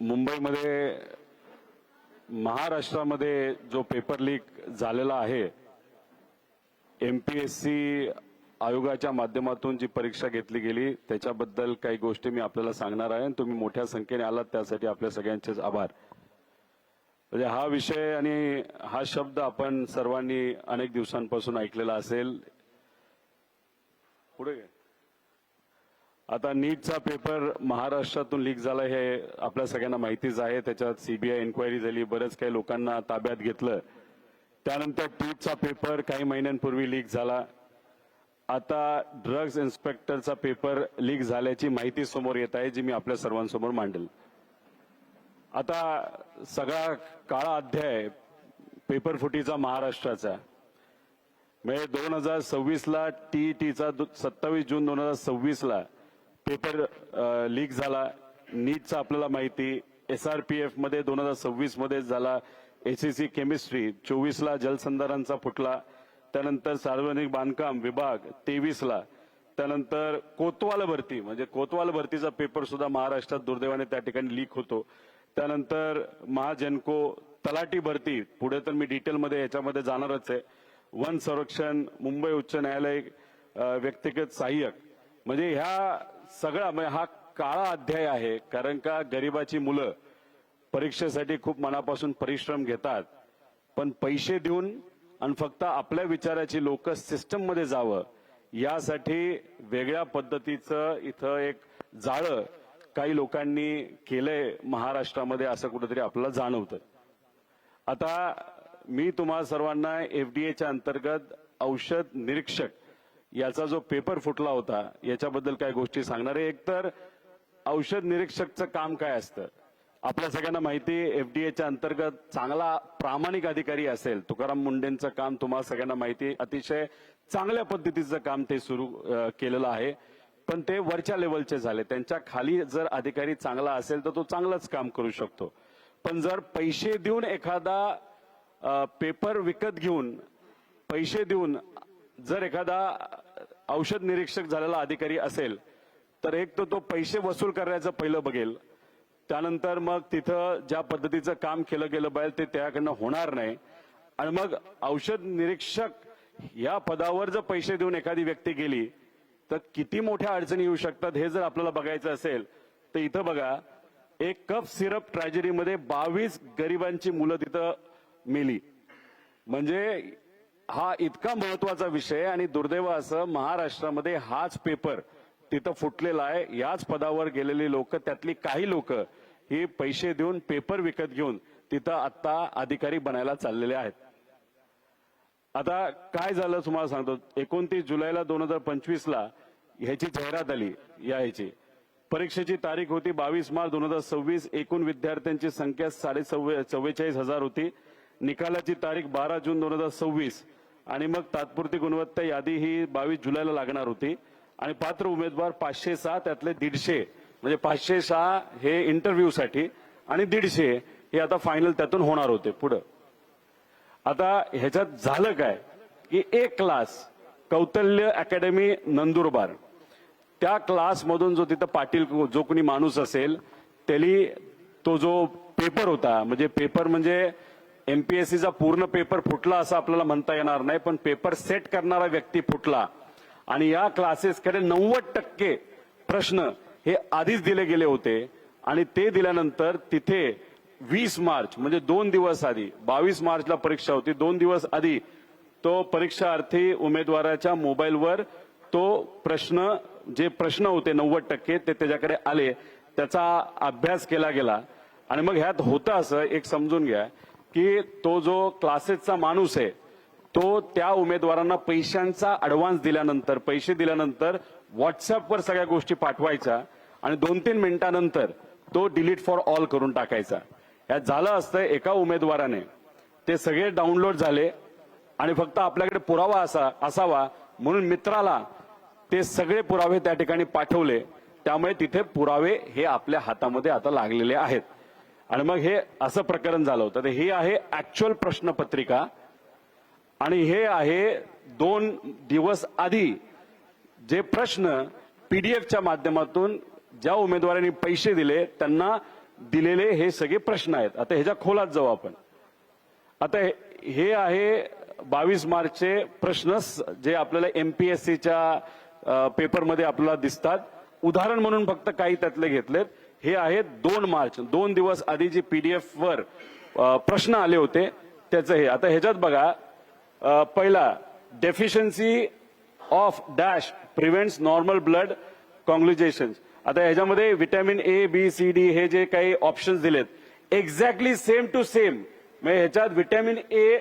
मुंबईमध्ये महाराष्ट्रामध्ये जो पेपर लीक झालेला आहे, एमपीएससी आयोगाच्या माध्यमातून जी परीक्षा घेतली गेली त्याच्याबद्दल काही गोष्टी मी आपल्याला सांगणार आहे. तुम्ही मोठ्या संख्येने आलात त्यासाठी आपल्या सगळ्यांचेच आभार. म्हणजे हा विषय आणि हा शब्द आपण सर्वांनी अनेक दिवसांपासून ऐकलेला असेल. पुढे आता नीटचा पेपर महाराष्ट्रातून लीक झाला हे आपल्या सगळ्यांना माहितीच आहे. त्याच्यात सीबीआय इन्क्वायरी झाली, बरेच काही लोकांना ताब्यात घेतलं. त्यानंतर टीटचा पेपर काही महिन्यांपूर्वी लीक झाला. आता ड्रग्ज इन्स्पेक्टरचा पेपर लीक झाल्याची माहिती समोर येत आहे, जी मी आपल्या सर्वांसमोर मांडेल. आता सगळा काळा अध्याय पेपर फुटीचा महाराष्ट्राचा म्हणजे 2026ला टीईटीचा 27 जून 2026ला पेपर लीक झाला. नीटचा आपल्याला माहिती, एसआरपीएफ मध्ये 2026 मध्ये झाला. एसईसी केमिस्ट्री 24ला जलसंधारणचा फुटला. त्यानंतर सार्वजनिक बांधकाम विभाग 23ला. त्यानंतर कोतवाल भरती म्हणजे कोतवाल भरतीचा पेपर सुद्धा महाराष्ट्रात दुर्दैवाने त्या ठिकाणी लीक होतो. त्यानंतर महाजनको तलाठी भरती, पुढे तर मी डिटेलमध्ये याच्यामध्ये जाणारच आहे. वन संरक्षण, मुंबई उच्च न्यायालय व्यक्तिगत सहाय्यक, म्हणजे ह्या सगळा म्हणजे हा काळा अध्याय आहे. कारण का गरिबाची मुलं परीक्षेसाठी खूप मनापासून परिश्रम घेतात, पण पैसे देऊन आणि फक्त आपल्या विचाराची लोक सिस्टम मध्ये जावं यासाठी वेगळ्या पद्धतीचं इथं एक जाळं काही लोकांनी केलंय महाराष्ट्रामध्ये, असं कुठेतरी आपल्याला जाणवतं. आता मी तुम्हा सर्वांना एफडीएच्या अंतर्गत औषध निरीक्षक याचा जो पेपर फुटला होता याच्याबद्दल काही गोष्टी सांगणार आहे. एकतर औषध निरीक्षकचं काम काय असतं आपल्या सगळ्यांना माहिती. एफडीएच्या अंतर्गत चांगला प्रामाणिक अधिकारी असेल, तुकाराम मुंडेंचं काम तुम्हाला सगळ्यांना माहिती, अतिशय चांगल्या पद्धतीचं काम ते सुरू केलेलं आहे. पण ते वरच्या लेवलचे झाले. त्यांच्या खाली जर अधिकारी चांगला असेल तर तो चांगलंच काम करू शकतो. पण जर पैसे देऊन एखादा पेपर विकत घेऊन पैसे देऊन जर एखादा औषध निरीक्षक झालेला अधिकारी असेल तर एक तर तो पैसे वसूल करण्याचं पहिलं बघेल. त्यानंतर मग तिथं ज्या पद्धतीचं काम केलं गेलं पाहिजे ते त्याकडनं होणार नाही. आणि मग औषध निरीक्षक या पदावर जर पैसे देऊन एखादी व्यक्ती गेली तर किती मोठ्या अडचणी येऊ शकतात हे जर आपल्याला बघायचं असेल तर इथं बघा, एक कप सिरप ट्रॅजेडीमध्ये 22 गरिबांची मुलं तिथं मेली. म्हणजे हा इतका महत्वाचा विषय आणि दुर्दैव असं महाराष्ट्रामध्ये हाच पेपर तिथं फुटलेला आहे. याच पदावर गेलेली लोक, त्यातली काही लोक ही पैसे देऊन पेपर विकत घेऊन तिथं आता अधिकारी बनायला चाललेले आहेत. आता काय झालं तुम्हाला सांगतो. 29 जुलैला 2025ला ह्याची जाहिरात आली. ह्याची परीक्षेची तारीख होती 22 मार्च 2026. एकूण विद्यार्थ्यांची संख्या 44,000 होती. निकालाची तारीख 12 जून 2026 आणि मग तात्पुरती गुणवत्ता यादी ही 22 जुलैला लागणार होती. आणि पात्र उमेदवार 506, त्यातले 150 म्हणजे 506 हे इंटरव्ह्यूसाठी आणि 150 हे आता फायनल त्यातून होणार होते. पुढं आता ह्याच्यात झालं काय की एक क्लास कौतल्य अकॅडमी नंदुरबार, त्या क्लासमधून जो तिथं पाटील जो कोणी माणूस असेल त्याली तो जो पेपर होता, म्हणजे पेपर म्हणजे एमपीएससीचा पूर्ण पेपर फुटला असं आपल्याला म्हणता येणार नाही, पण पेपर सेट करणारा व्यक्ती फुटला. आणि या क्लासेसकडे 90% प्रश्न हे आधीच दिले गेले होते. आणि ते दिल्यानंतर तिथे 20 मार्च म्हणजे 2 दिवस आधी, 22 मार्चला परीक्षा होती, 2 दिवस आधी तो परीक्षार्थी उमेदवाराच्या मोबाईलवर तो प्रश्न, जे प्रश्न होते 90% ते त्याच्याकडे आले, त्याचा अभ्यास केला गेला. आणि मग ह्यात होतं असं एक समजून घ्या की तो जो क्लासेसचा माणूस आहे तो त्या उमेदवारांना पैशांचा ऍडव्हान्स दिल्यानंतर, पैसे दिल्यानंतर व्हॉट्सअपवर सगळ्या गोष्टी पाठवायच्या आणि 2-3 मिनिटांनंतर तो डिलीट फॉर ऑल करून टाकायचा. यात झालं असतं एका उमेदवाराने ते सगळे डाउनलोड झाले आणि फक्त आपल्याकडे पुरावा असावा म्हणून मित्राला ते सगळे पुरावे त्या ठिकाणी पाठवले. त्यामुळे तिथे पुरावे हे आपल्या हातामध्ये आता लागलेले आहेत. आणि मग हे असं प्रकरण झालं होतं. तर हे आहे ऍक्च्युअल प्रश्नपत्रिका आणि हे आहे 2 दिवस आधी जे प्रश्न पीडीएफच्या माध्यमातून ज्या उमेदवारांनी पैसे दिले त्यांना दिलेले हे सगळे प्रश्न आहेत. आता ह्याच्या खोलात जाऊ आपण. आता हे आहे 22 मार्चचे प्रश्न जे आपल्याला एमपीएससीच्या पेपरमध्ये आपल्याला दिसतात. उदाहरण म्हणून फक्त काही त्यातले घेतलेत. हे आहेत 2 मार्च, 2 दिवस आधी जी पीडीएफ वर प्रश्न आले होते त्याचं हे. आता ह्याच्यात बघा, पहिला deficiency of dash prevents normal blood coagulation. आता ह्याच्यामध्ये vitamin A B C D हे जे काही ऑप्शन्स दिलेत एक्झॅक्टली सेम टू सेम. म्हणजे ह्याच्यात व्हिटॅमिन ए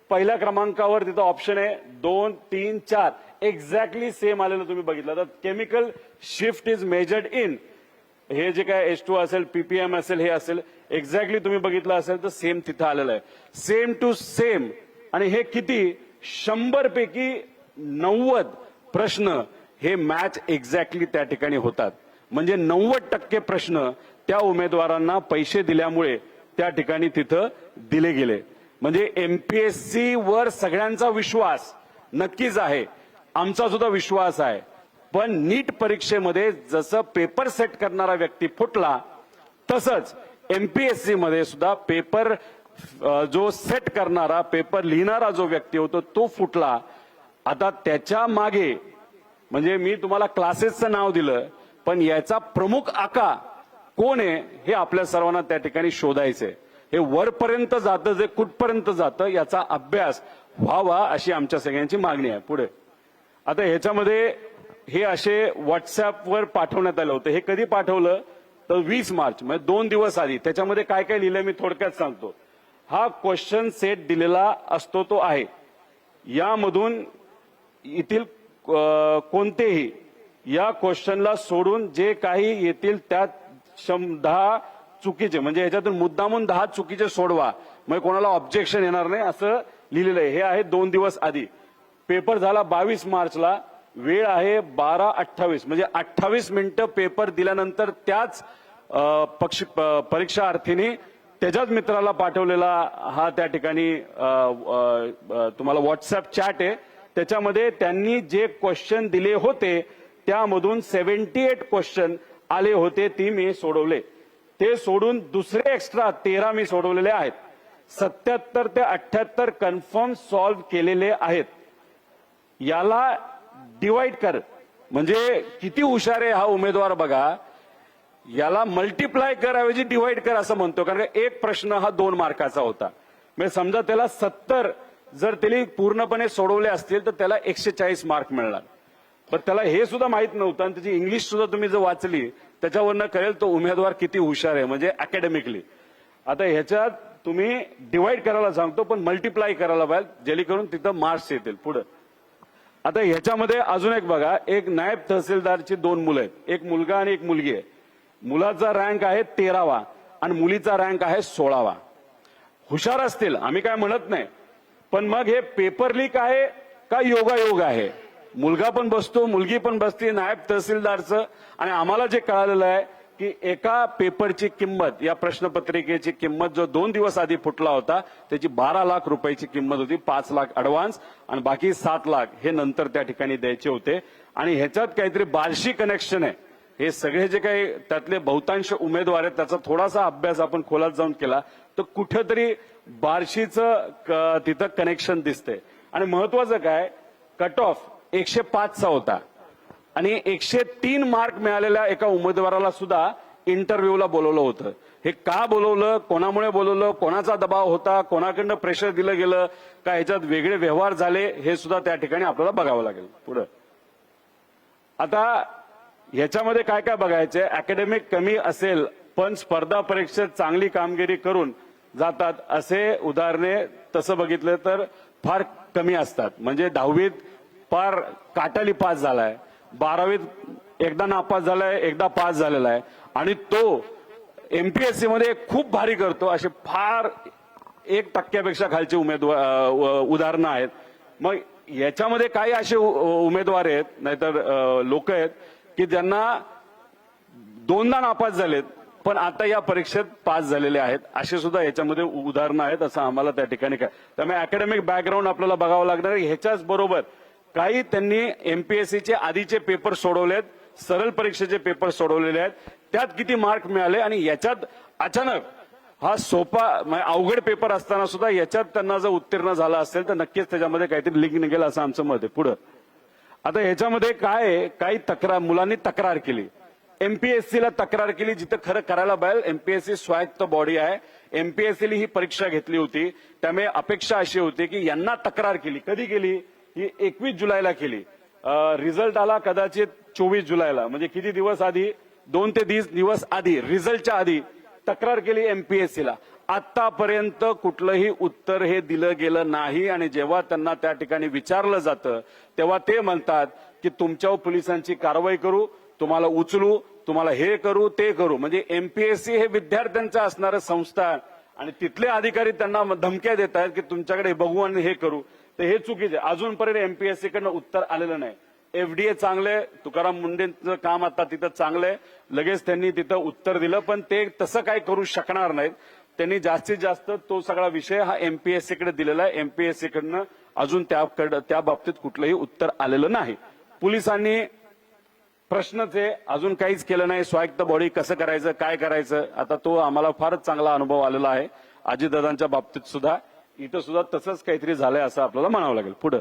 पहिल्या क्रमांकावर तिथं ऑप्शन आहे 2, 3, 4 एक्झॅक्टली सेम आलेलं तुम्ही बघितलं. तर chemical shift is measured in हे जे काय H2 असेल पीपीएम असेल हे असेल एक्झॅक्टली तुम्ही बघितलं असेल तर सेम तिथं आलेलं आहे. Same to same. आणि हे किती 100 पैकी 90 प्रश्न हे मॅच एक्झॅक्टली त्या ठिकाणी होतात. म्हणजे 90% प्रश्न त्या उमेदवारांना पैसे दिल्यामुळे त्या ठिकाणी तिथं दिले गेले. म्हणजे एमपीएससी वर सगळ्यांचा विश्वास नक्कीच आहे, आमचा सुद्धा विश्वास आहे. पण नीट परीक्षेमध्ये जसं पेपर सेट करणारा व्यक्ती फुटला तसंच एमपीएससी मध्ये सुद्धा पेपर जो सेट करणारा पेपर लिहिणारा जो व्यक्ती होतो तो फुटला. आता त्याच्या मागे म्हणजे मी तुम्हाला क्लासेसचं नाव दिलं पण याचा प्रमुख आका कोण आहे हे आपल्या सर्वांना त्या ठिकाणी शोधायचंय. हे वरपर्यंत जातं जे कुठपर्यंत जातं याचा अभ्यास व्हावा अशी आमच्या सगळ्यांची मागणी आहे. पुढे आता ह्याच्यामध्ये हे असे व्हॉट्सअपवर पाठवण्यात आलं होतं. हे कधी पाठवलं तर 20 मार्च म्हणजे 2 दिवस आधी. त्याच्यामध्ये काय काय लिहिलंय मी थोडक्यात सांगतो. हा क्वेश्चन सेट दिलेला असतो तो आहे. यामधून येथील कोणतेही या क्वेश्चनला सोडून जे काही येतील त्यात 10 चुकीचे म्हणजे याच्यातून मुद्दामून 10 चुकीचे सोडवा म्हणजे कोणाला ऑब्जेक्शन येणार नाही असं लिहिलेलं आहे. हे आहे 2 दिवस आधी. पेपर झाला 22 मार्चला. वेळ आहे 12:28 म्हणजे 28 मिनिटं पेपर दिल्यानंतर त्याच परीक्षार्थींनी त्याच्याच मित्राला पाठवलेला हा त्या ठिकाणी तुम्हाला व्हॉट्सअप चॅट आहे. त्याच्यामध्ये त्यांनी जे क्वेश्चन दिले होते त्यामधून 78 क्वेश्चन आले होते ती मी सोडवले. ते सोडून दुसरे एक्स्ट्रा 13 मी सोडवलेले आहेत. 77 ते 78 कन्फर्म सॉल्व्ह केलेले आहेत. याला डिवाइड कर म्हणजे किती हुशार आहे हा उमेदवार बघा. याला मल्टिप्लाय कराऐवजी डिवाइड कर असं म्हणतो. कारण एक प्रश्न हा 2 मार्काचा होता. म्हणजे समजा त्याला 70 जर त्याने पूर्णपणे सोडवले असतील तर त्याला 140 मार्क मिळणार. पण त्याला हे सुद्धा माहित नव्हतं आणि त्याची इंग्लिश सुद्धा तुम्ही जर वाचली त्याच्यावरनं कळेल तो उमेदवार किती हुशार आहे म्हणजे अकॅडमिकली. आता ह्याच्यात तुम्ही डिवाइड करायला सांगतो पण मल्टिप्लाय करायला पाहिजे जेणेकरून तिथं मार्क्स येतील. पुढे आता ह्याच्यामध्ये अजून एक बघा. एक नायब तहसीलदारची 2 मुलं आहेत. एक मुलगा आणि एक मुलगी आहे. मुलाचा रँक आहे 13वा आणि मुलीचा रँक आहे 16वा. हुशार असतील आम्ही काय म्हणत नाही पण मग हे पेपर लीक आहे का योगायोग आहे. मुलगा पण बसतो मुलगी पण बसते नायब तहसीलदारचं. आणि आम्हाला जे कळालेलं आहे की एका पेपरची किंमत या प्रश्नपत्रिकेची किंमत जो 2 दिवस आधी फुटला होता त्याची 12 लाख रुपयाची किंमत होती. 5 लाख ऍडव्हान्स आणि बाकी 7 लाख हे नंतर त्या ठिकाणी द्यायचे होते. आणि ह्याच्यात काहीतरी बार्शी कनेक्शन आहे. हे सगळे जे काही त्यातले बहुतांश उमेदवार आहेत त्याचा थोडासा अभ्यास आपण खोलात जाऊन केला तर कुठेतरी बार्शीचं तिथं कनेक्शन दिसतंय. आणि महत्वाचं काय कट ऑफ 105चा होता आणि 103 मार्क मिळालेल्या एका उमेदवाराला सुद्धा इंटरव्ह्यूला बोलवलं होतं. हे का बोलवलं कोणामुळे बोलवलं कोणाचा दबाव होता कोणाकडनं प्रेशर दिलं गेलं का ह्याच्यात वेगळे व्यवहार झाले हे सुद्धा त्या ठिकाणी आपल्याला बघावं लागेल. पुढे आता ह्याच्यामध्ये काय काय बघायचंय. अकॅडमिक कमी असेल पण स्पर्धा परीक्षेत चांगली कामगिरी करून जातात असे उदाहरणे तसं बघितलं तर फार कमी असतात. म्हणजे 10वीत फार काटाली पास झालाय, 12वीत एकदा नापास झालाय एकदा पास झालेला आहे आणि तो एमपीएससी मध्ये खूप भारी करतो असे फार 1% खालचे उदाहरणं आहेत. मग याच्यामध्ये काही असे उमेदवार आहेत नाहीतर लोक आहेत की ज्यांना 2दा नापास झालेत पण आता या परीक्षेत पास झालेले आहेत. असे सुद्धा याच्यामध्ये उदाहरणं आहेत असं आम्हाला त्या ठिकाणी काय. त्यामुळे अकॅडमिक बॅकग्राऊंड आपल्याला बघावं लागणार आहे. ह्याच्याच बरोबर काही त्यांनी एमपीएससीचे आधीचे पेपर सोडवलेत सरळ परीक्षेचे पेपर सोडवलेले आहेत. त्यात किती मार्क मिळाले आणि याच्यात अचानक हा सोपा अवघड पेपर असताना सुद्धा याच्यात त्यांना जर उत्तीर्ण झाला असेल तर नक्कीच त्याच्यामध्ये काहीतरी लिंक निघेल असं आमचं मत आहे. पुढं आता ह्याच्यामध्ये काय आहे, काही तक्रार मुलांनी तक्रार केली, एमपीएससी ला तक्रार केली, जिथं खरं करायला पाहिजे. एमपीएससी स्वायत्त बॉडी आहे, एमपीएससीने ही परीक्षा घेतली होती, त्यामुळे अपेक्षा अशी होती की यांना तक्रार केली. कधी केली? ही 21 जुलैला केली. रिझल्ट आला कदाचित 24 जुलैला, म्हणजे किती दिवस आधी, 2 ते 30 दिवस आधी, रिझल्टच्या आधी तक्रार केली एमपीएससीला. आतापर्यंत कुठलंही उत्तर हे दिलं गेलं नाही आणि जेव्हा त्यांना त्या ठिकाणी विचारलं जातं तेव्हा ते म्हणतात की तुमच्यावर पोलिसांची कारवाई करू, तुम्हाला उचलू, तुम्हाला हे करू ते करू. म्हणजे एमपीएससी हे विद्यार्थ्यांचं असणारं संस्था आणि तिथले अधिकारी त्यांना धमक्या देत आहेत की तुमच्याकडे बघू आणि हे करू. तर हे चुकीचे. अजूनपर्यंत एमपीएससी कडनं उत्तर आलेलं नाही. एफडीए चांगले, तुकाराम मुंडेंचं काम आता तिथं चांगलंय, लगेच त्यांनी तिथं उत्तर दिलं, पण ते तसं काय करू शकणार नाहीत. त्यांनी जास्तीत जास्त तो सगळा विषय हा एमपीएससी कडे दिलेला आहे. एमपीएससी कडनं अजून त्या बाबतीत कुठलंही उत्तर आलेलं नाही. पोलिसांनी प्रश्नच आहे, अजून काहीच केलं नाही. स्वायत्त बॉडी कसं करायचं, काय करायचं, आता तो आम्हाला फारच चांगला अनुभव आलेला आहे. अजितदादांच्या बाबतीत सुद्धा इथं सुद्धा तसंच काहीतरी झालंय असं आपल्याला म्हणावं लागेल. पुढं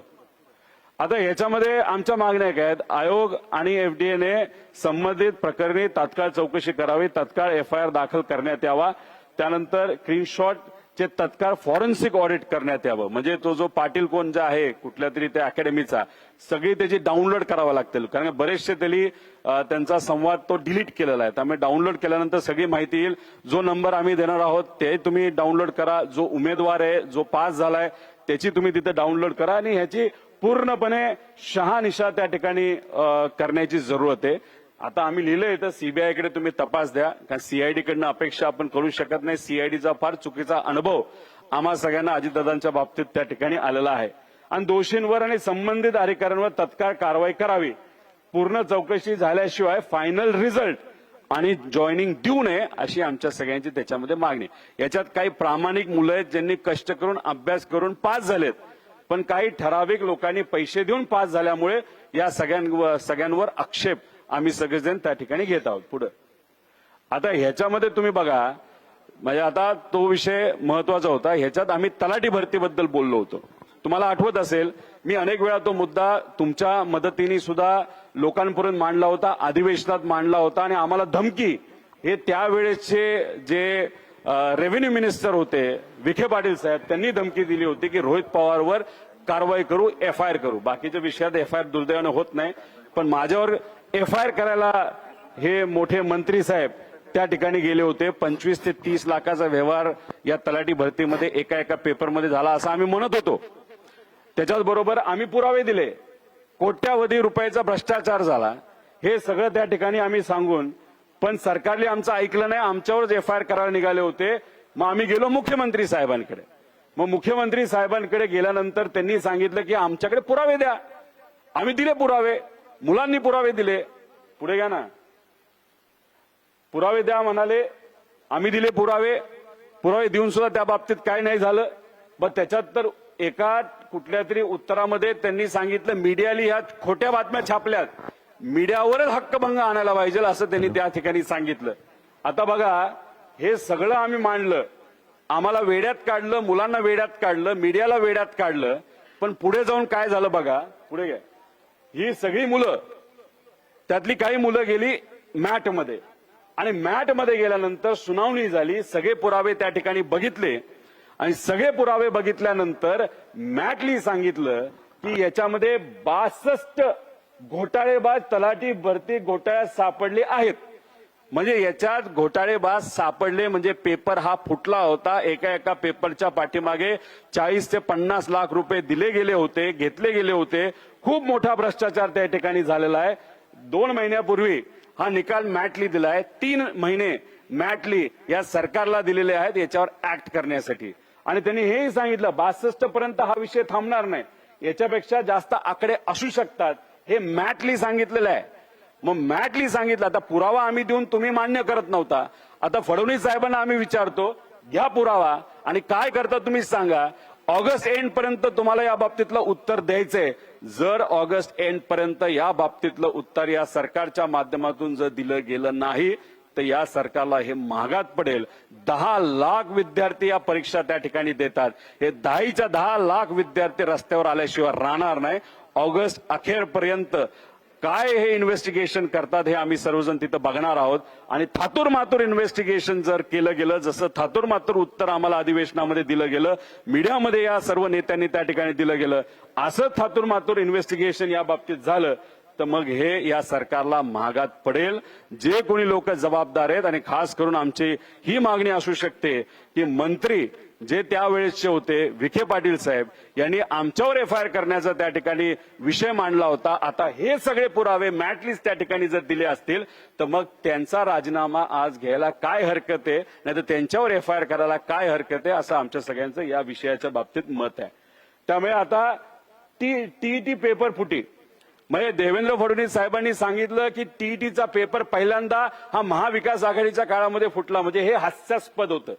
आता ह्याच्यामध्ये आमच्या मागण्या काय आहेत, आयोग आणि एफडीएने संबंधित प्रकरणी तात्काळ चौकशी करावी, तात्काळ एफआयआर दाखल करण्यात यावा, त्यानंतर स्क्रीनशॉटचे तात्काळ फॉरेन्सिक ऑडिट करण्यात यावं. म्हणजे तो जो पाटील कोण जो आहे कुठल्या तरी त्या अकॅडमीचा, सगळी त्याची डाउनलोड करावं लागतील, कारण बरेचसे त्यांचा संवाद तो डिलीट केलेला आहे. त्यामुळे डाउनलोड केल्यानंतर सगळी माहिती येईल. जो नंबर आम्ही देणार आहोत ते तुम्ही डाउनलोड करा, जो उमेदवार आहे जो पास झालाय त्याची तुम्ही तिथे डाउनलोड करा आणि ह्याची पूर्णपणे शहानिशा त्या ठिकाणी करण्याची जरूरत आहे. आता आम्ही लिहिलंय तर सीबीआयकडे तुम्ही तपास द्या, कारण सीआयडी कडनं अपेक्षा आपण करू शकत नाही. सीआयडीचा फार चुकीचा अनुभव आम्हा सगळ्यांना अजितदादांच्या बाबतीत त्या ठिकाणी आलेला आहे. आणि दोषींवर आणि संबंधित अधिकाऱ्यांवर तत्काळ कारवाई करावी. पूर्ण चौकशी झाल्याशिवाय फायनल रिझल्ट आणि जॉईनिंग देऊ नये अशी आमच्या सगळ्यांची त्याच्यामध्ये मागणी. याच्यात काही प्रामाणिक मुलं आहेत ज्यांनी कष्ट करून अभ्यास करून पास झालेत, पण काही ठराविक लोकांनी पैसे देऊन पास झाल्यामुळे या सगळ्यांवर आक्षेप आम्ही सगळेजण त्या ठिकाणी घेत आहोत. पुढे आता ह्याच्यामध्ये तुम्ही बघा, म्हणजे आता तो विषय महत्वाचा होता. ह्याच्यात आम्ही तलाठी भरतीबद्दल बोललो होतो. तुम्हाला आठवत असेल, मी अनेक वेळा तो मुद्दा तुमच्या मदतीने सुद्धा लोकांपर्यंत मांडला होता, अधिवेशनात मांडला होता आणि आम्हाला धमकी, हे त्यावेळेसचे जे रेव्हेन्यू मिनिस्टर होते विखे पाटील साहेब, त्यांनी धमकी दिली होती की रोहित पवारवर कारवाई करू, एफआयआर करू. बाकीच्या विषयात एफआयआर दुर्दैवाने होत नाही, पण माझ्यावर एफआयआर करायला हे मोठे मंत्री साहेब त्या ठिकाणी गेले होते. 25 ते 30 लाखाचा व्यवहार या तलाठी भरतीमध्ये एका पेपरमध्ये झाला असं आम्ही म्हणत होतो. त्याच्याच बरोबर आम्ही पुरावे दिले, कोट्यावधी रुपयाचा भ्रष्टाचार झाला, हे सगळं त्या ठिकाणी आम्ही सांगून, पण सरकारने आमचं ऐकलं नाही, आमच्यावरच एफआयआर करायला निघाले होते. मग आम्ही गेलो मुख्यमंत्री साहेबांकडे. मग मुख्यमंत्री साहेबांकडे गेल्यानंतर त्यांनी सांगितलं की आमच्याकडे पुरावे द्या. आम्ही दिले पुरावे, मुलांनी पुरावे दिले. पुढे घ्या ना, पुरावे द्या म्हणाले, आम्ही दिले पुरावे. पुरावे देऊन सुद्धा त्या बाबतीत काय नाही झालं. मग त्याच्यात तर एका कुठल्या तरी उत्तरामध्ये त्यांनी सांगितलं मीडियाने ह्या खोट्या बातम्या छापल्यात, मीडियावरच हक्कभंग आणायला पाहिजे असं त्यांनी त्या ठिकाणी सांगितलं. आता बघा, हे सगळं आम्ही मांडलं, आम्हाला वेड्यात काढलं, मुलांना वेड्यात काढलं, मीडियाला वेड्यात काढलं, पण पुढे जाऊन काय झालं बघा. पुढे घ्या, ही सगळी मुलं, त्यातली काही मुलं गेली मॅटमध्ये आणि मॅटमध्ये गेल्यानंतर सुनावणी झाली, सगळे पुरावे त्या ठिकाणी बघितले आणि सगळे पुरावे बघितल्यानंतर मॅटली सांगितलं की याच्यामध्ये 62 घोटाळेबाज तलाठी भरती घोटाळ्यात सापडले आहेत. म्हणजे याच्यात घोटाळेबाज सापडले म्हणजे पेपर हा फुटला होता. एका पेपरच्या पाठीमागे 40 ते 50 लाख रुपये दिले गेले होते, घेतले गेले होते. खूप मोठा भ्रष्टाचार त्या ठिकाणी झालेला आहे. 2 महिन्यापूर्वी हा निकाल मॅटली दिलाय. 3 महिने मॅटली या सरकारला दिलेले आहेत याच्यावर ऍक्ट करण्यासाठी. आणि त्यांनी हेही सांगितलं 62 पर्यंत हा विषय थांबणार नाही, याच्यापेक्षा जास्त आकडे असू शकतात, हे मॅटली सांगितलेलं आहे. मग मॅटली सांगितलं, आता पुरावा आम्ही देऊन तुम्ही मान्य करत नव्हता, आता फडणवीस साहेबांना आम्ही विचारतो, घ्या पुरावा आणि काय करता तुम्ही सांगा. ऑगस्ट एंड पर्यंत तुम्हाला या बाबतीतलं उत्तर द्यायचंय. जर ऑगस्ट एंड पर्यंत या बाबतीतलं उत्तर या सरकारच्या माध्यमातून जर दिलं गेलं नाही तर या सरकारला हे महागात पडेल. 10 लाख विद्यार्थी या परीक्षा त्या ठिकाणी देतात. हे 10 लाख विद्यार्थी रस्त्यावर आल्याशिवाय राहणार नाही. ऑगस्ट अखेरपर्यंत काय हे इन्व्हेस्टिगेशन करतात हे आम्ही सर्वजण तिथं बघणार आहोत. आणि थातूर मातूर इन्व्हेस्टिगेशन जर केलं गेलं, जसं थातूर मातूर उत्तर आम्हाला अधिवेशनामध्ये दिलं गेलं, मीडियामध्ये या सर्व नेत्यांनी त्या ठिकाणी दिलं गेलं, असं थातूर मातूर इन्व्हेस्टिगेशन या बाबतीत झालं तर मग हे या सरकारला महागात पडेल. जे कोणी लोक जबाबदार आहेत आणि खास करून आमची ही मागणी असू शकते की मंत्री जे त्यावेळेसचे होते विखे पाटील साहेब यांनी आमच्यावर FIR करण्याचा त्या ठिकाणी विषय मांडला होता. आता हे सगळे पुरावे मॅटलिस्ट त्या ठिकाणी जर दिले असतील तर मग त्यांचा राजीनामा आज घ्यायला काय हरकत आहे, नाही तर त्यांच्यावर FIR करायला काय हरकत आहे, असं आमच्या सगळ्यांचं या विषयाच्या बाबतीत मत आहे. त्यामुळे आता TET पेपर फुटी म्हणजे देवेंद्र फडणवीस साहेबांनी सांगितलं की TETचा पेपर पहिल्यांदा हा महाविकास आघाडीच्या काळामध्ये फुटला, म्हणजे हे हास्यास्पद होतं.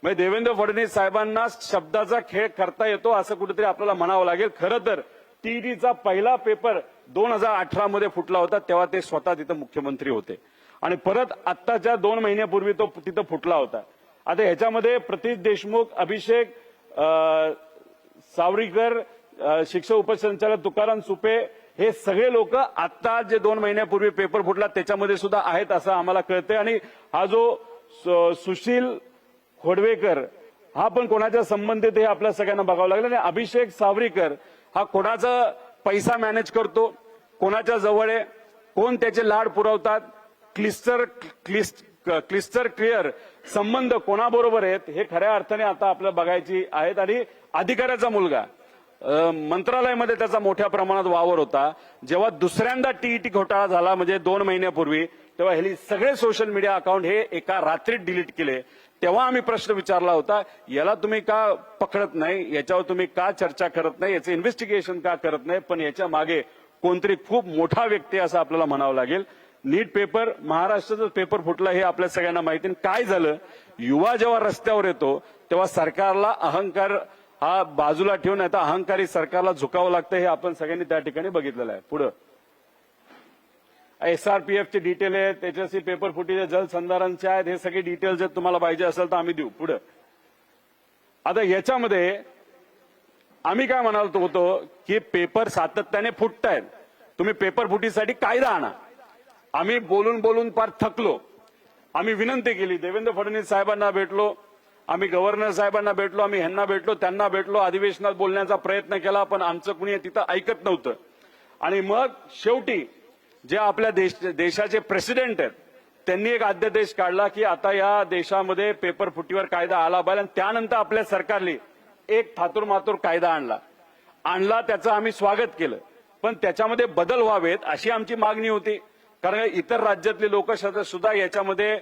म्हणजे देवेंद्र फडणवीस साहेबांना शब्दाचा खेळ करता येतो असं कुठेतरी आपल्याला म्हणावं लागेल. खरं तर TETचा पहिला पेपर 2018 मध्ये फुटला होता, तेव्हा ते स्वतः तिथं मुख्यमंत्री होते आणि परत आत्ताच्या 2 महिन्यापूर्वी तो तिथं फुटला होता. आता ह्याच्यामध्ये प्रतीश देशमुख, अभिषेक सावरीकर, शिक्षक उपसंचालक तुकाराम सुपे हे सगळे लोक आता जे 2 महिन्यापूर्वी पेपर फुटला त्याच्यामध्ये सुद्धा आहेत असं आम्हाला कळतंय. आणि हा जो सुशील खोडवेकर हा पण कोणाच्या संबंधित हे आपल्या सगळ्यांना बघावं लागलं. आणि अभिषेक सावरीकर हा कोणाचा पैसा मॅनेज करतो, कोणाच्या जवळ आहे, कोण त्याचे लाड पुरवतात, क्लिस्टर क्लिअर संबंध कोणाबरोबर आहेत हे खऱ्या अर्थाने आता आपल्याला बघायची आहेत. आणि अधिकाऱ्याचा मुलगा मंत्रालयामध्ये त्याचा मोठ्या प्रमाणात वावर होता. जेव्हा दुसऱ्यांदा TET घोटाळा झाला म्हणजे 2 महिन्यापूर्वी, तेव्हा हे सगळे सोशल मीडिया अकाउंट हे एका रात्रीत डिलीट केले. तेव्हा आम्ही प्रश्न विचारला होता, याला तुम्ही का पकडत नाही, याच्यावर तुम्ही का चर्चा करत नाही, याचं इन्व्हेस्टिगेशन का करत नाही. पण याच्या मागे कोणतरी खूप मोठा व्यक्ती असं आपल्याला म्हणावं लागेल. नीट पेपर, महाराष्ट्राचा पेपर फुटला हे आपल्या सगळ्यांना माहिती. काय झालं, युवा जेव्हा रस्त्यावर येतो तेव्हा सरकारला अहंकार हा बाजूला ठेवून आता अहंकारी सरकारला झुकावं लागतं, हे आपण सगळ्यांनी त्या ठिकाणी बघितलेलं आहे. पुढं SRPFचे डिटेल आहेत, त्याच्याशी पेपर फुटीचे जलसंधारणचे आहेत, हे सगळे डिटेल्स जर तुम्हाला पाहिजे असेल तर आम्ही देऊ. पुढं आता याच्यामध्ये आम्ही काय म्हणालो होतो की पेपर सातत्याने फुटतायत, तुम्ही पेपर फुटीसाठी कायदा आणा. आम्ही बोलून बोलून फार थकलो. आम्ही विनंती केली, देवेंद्र फडणवीस साहेबांना भेटलो, आम्ही गव्हर्नर साहेबांना भेटलो, आम्ही ह्यांना भेटलो, त्यांना भेटलो, अधिवेशनात बोलण्याचा प्रयत्न केला, पण आमचं कुणी तिथं ऐकत नव्हतं. आणि मग शेवटी जे आपल्या देशाचे प्रेसिडेंट आहेत त्यांनी एक अध्यादेश काढला की आता या देशामध्ये पेपर फुटीवर कायदा आला पाहिजे. आणि त्यानंतर आपल्या सरकारने एक थातूर मातूर कायदा आणला, त्याचं आम्ही स्वागत केलं. पण त्याच्यामध्ये बदल व्हावेत अशी आमची मागणी होती. कारण इतर राज्यातले लोक सुद्धा याच्यामध्ये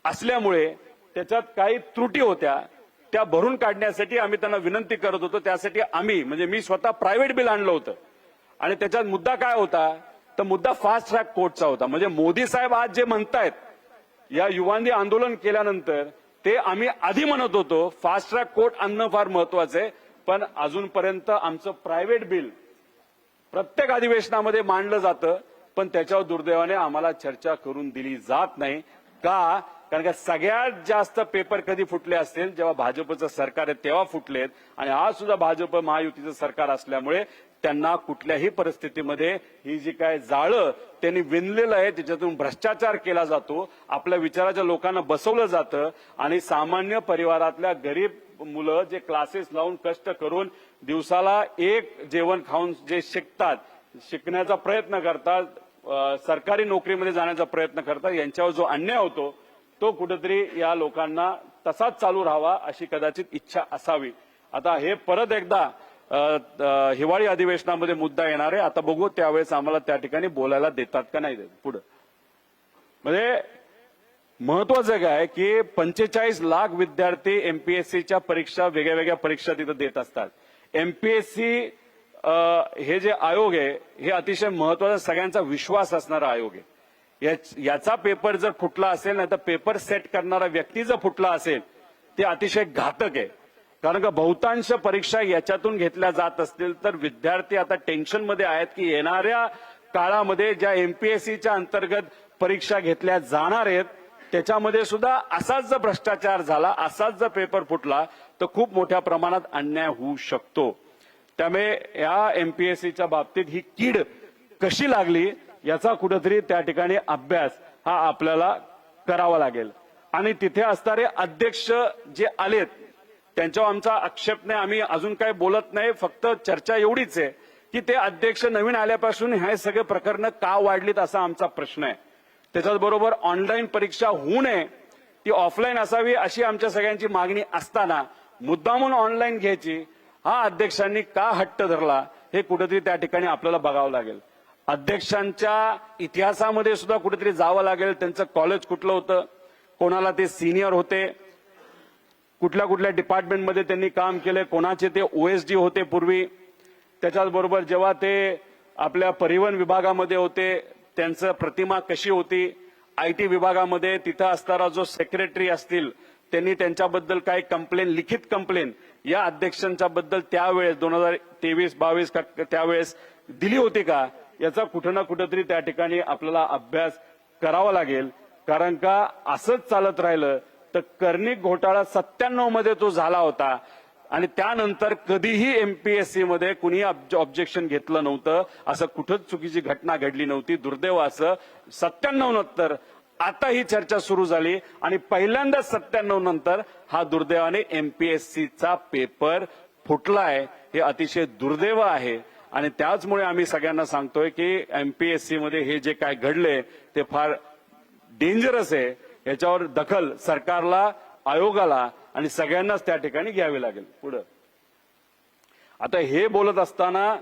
असल्यामुळे त्याच्यात काही त्रुटी होत्या, त्या भरून काढण्यासाठी आम्ही त्यांना विनंती करत होतो. त्यासाठी आम्ही म्हणजे मी स्वतः प्रायव्हेट बिल आणलं होतं. आणि त्याच्यात मुद्दा काय होता, तर मुद्दा फास्ट ट्रॅक कोर्टचा होता. म्हणजे मोदी साहेब आज जे म्हणतायत या युवांनी आंदोलन केल्यानंतर, ते आम्ही आधी म्हणत होतो फास्ट ट्रॅक कोर्ट आणणं फार महत्वाचं आहे. पण अजूनपर्यंत आमचं प्रायव्हेट बिल प्रत्येक अधिवेशनामध्ये मांडलं जातं, पण त्याच्यावर दुर्दैवाने आम्हाला चर्चा करून दिली जात नाही. का? कारण का सगळ्यात जास्त पेपर कधी फुटले असतील जेव्हा भाजपचं सरकार आहे तेव्हा फुटलेत. आणि आज सुद्धा भाजप महायुतीचं सरकार असल्यामुळे त्यांना कुठल्याही परिस्थितीमध्ये ही जी काय जाळं त्यांनी विणलेलं आहे त्याच्यातून भ्रष्टाचार केला जातो, आपल्या विचाराच्या लोकांना बसवलं जातं. आणि सामान्य परिवारातल्या गरीब मुलं जे क्लासेस लावून कष्ट करून दिवसाला एक जेवण खाऊन जे शिकतात, शिकण्याचा प्रयत्न करतात, सरकारी नोकरीमध्ये जाण्याचा प्रयत्न करतात, यांच्यावर जो अन्याय होतो तो कुठेतरी या लोकांना तसाच चालू राहावा अशी कदाचित इच्छा असावी. आता हे परत एकदा हिवाळी अधिवेशनामध्ये मुद्दा येणार आहे. आता बघू त्यावेळेस आम्हाला त्या ठिकाणी बोलायला देतात का नाही देत. पुढे म्हणजे महत्वाचं काय की 45 लाख विद्यार्थी MPSCच्या परीक्षा, वेगळ्या वेगळ्या परीक्षा तिथं देत असतात. MPSC हे जे आयोग आहे हे अतिशय महत्वाचा, सगळ्यांचा विश्वास असणारा आयोग आहे. याचा पेपर जर फुटला असेल, नाही तर पेपर सेट करणारा व्यक्ती जर फुटला असेल, ते अतिशय घातक आहे. कारण का बहुतांश परीक्षा याच्यातून घेतल्या जात असतील तर विद्यार्थी आता टेन्शनमध्ये आहेत की येणाऱ्या काळामध्ये ज्या MPSCच्या अंतर्गत परीक्षा घेतल्या जाणार आहेत त्याच्यामध्ये सुद्धा असाच जर भ्रष्टाचार झाला, असाच जर पेपर फुटला तर खूप मोठ्या प्रमाणात अन्याय होऊ शकतो. त्यामुळे या एमपीएससीच्या बाबतीत ही कीड कशी लागली याचा कुठेतरी त्या ठिकाणी अभ्यास हा आपल्याला करावा लागेल. आणि तिथे असणारे अध्यक्ष जे आलेत त्यांच्यावर आमचा आक्षेप नाही, आम्ही अजून काही बोलत नाही, फक्त चर्चा एवढीच आहे की ते अध्यक्ष नवीन आल्यापासून हे सगळे प्रकरणं का वाढलीत असा आमचा प्रश्न आहे. त्याच्याबरोबर ऑनलाईन परीक्षा होऊ नये, ती ऑफलाईन असावी अशी आमच्या सगळ्यांची मागणी असताना मुद्दामून ऑनलाईन घ्यायची हा अध्यक्षांनी का हट्ट धरला हे कुठेतरी त्या ठिकाणी आपल्याला बघावं लागेल. अध्यक्षांच्या इतिहासामध्ये सुद्धा कुठेतरी जावं लागेल. त्यांचं कॉलेज कुठलं होतं, कोणाला ते सिनियर होते, कुठल्या कुठल्या डिपार्टमेंटमध्ये त्यांनी काम केले, कोणाचे ते ओएसडी होते पूर्वी. त्याच्याचबरोबर जेव्हा ते आपल्या परिवहन विभागामध्ये होते त्यांचं प्रतिमा कशी होती, आयटी विभागामध्ये तिथं असणारा जो सेक्रेटरी असतील त्यांनी त्यांच्याबद्दल काही कंप्लेन, लिखित कंप्लेन या अध्यक्षांच्या बद्दल त्यावेळेस 2023-22 त्यावेळेस दिली होती का, याचा कुठं ना कुठेतरी त्या ठिकाणी आपल्याला अभ्यास करावा लागेल. कारण का असंच चालत राहिलं तर कर्णिक घोटाळा 97 मध्ये तो झाला होता आणि त्यानंतर कधीही एमपीएससी मध्ये कुणी ऑब्जेक्शन घेतलं नव्हतं, असं कुठंच चुकीची घटना घडली नव्हती. दुर्दैव असं 97 नंतर आता ही चर्चा सुरू झाली आणि पहिल्यांदा 97 नंतर हा दुर्दैवाने एमपीएससीचा पेपर फुटलाय. हे अतिशय दुर्दैव आहे आणि त्याचमुळे आम्ही सगळ्यांना सांगतोय की एमपीएससी मध्ये हे जे काय घडले ते फार डेंजरस आहे. याच्यावर दखल सरकारला, आयोगाला आणि सगळ्यांनाच त्या ठिकाणी घ्यावी लागेल. पुढे आता हे बोलत असताना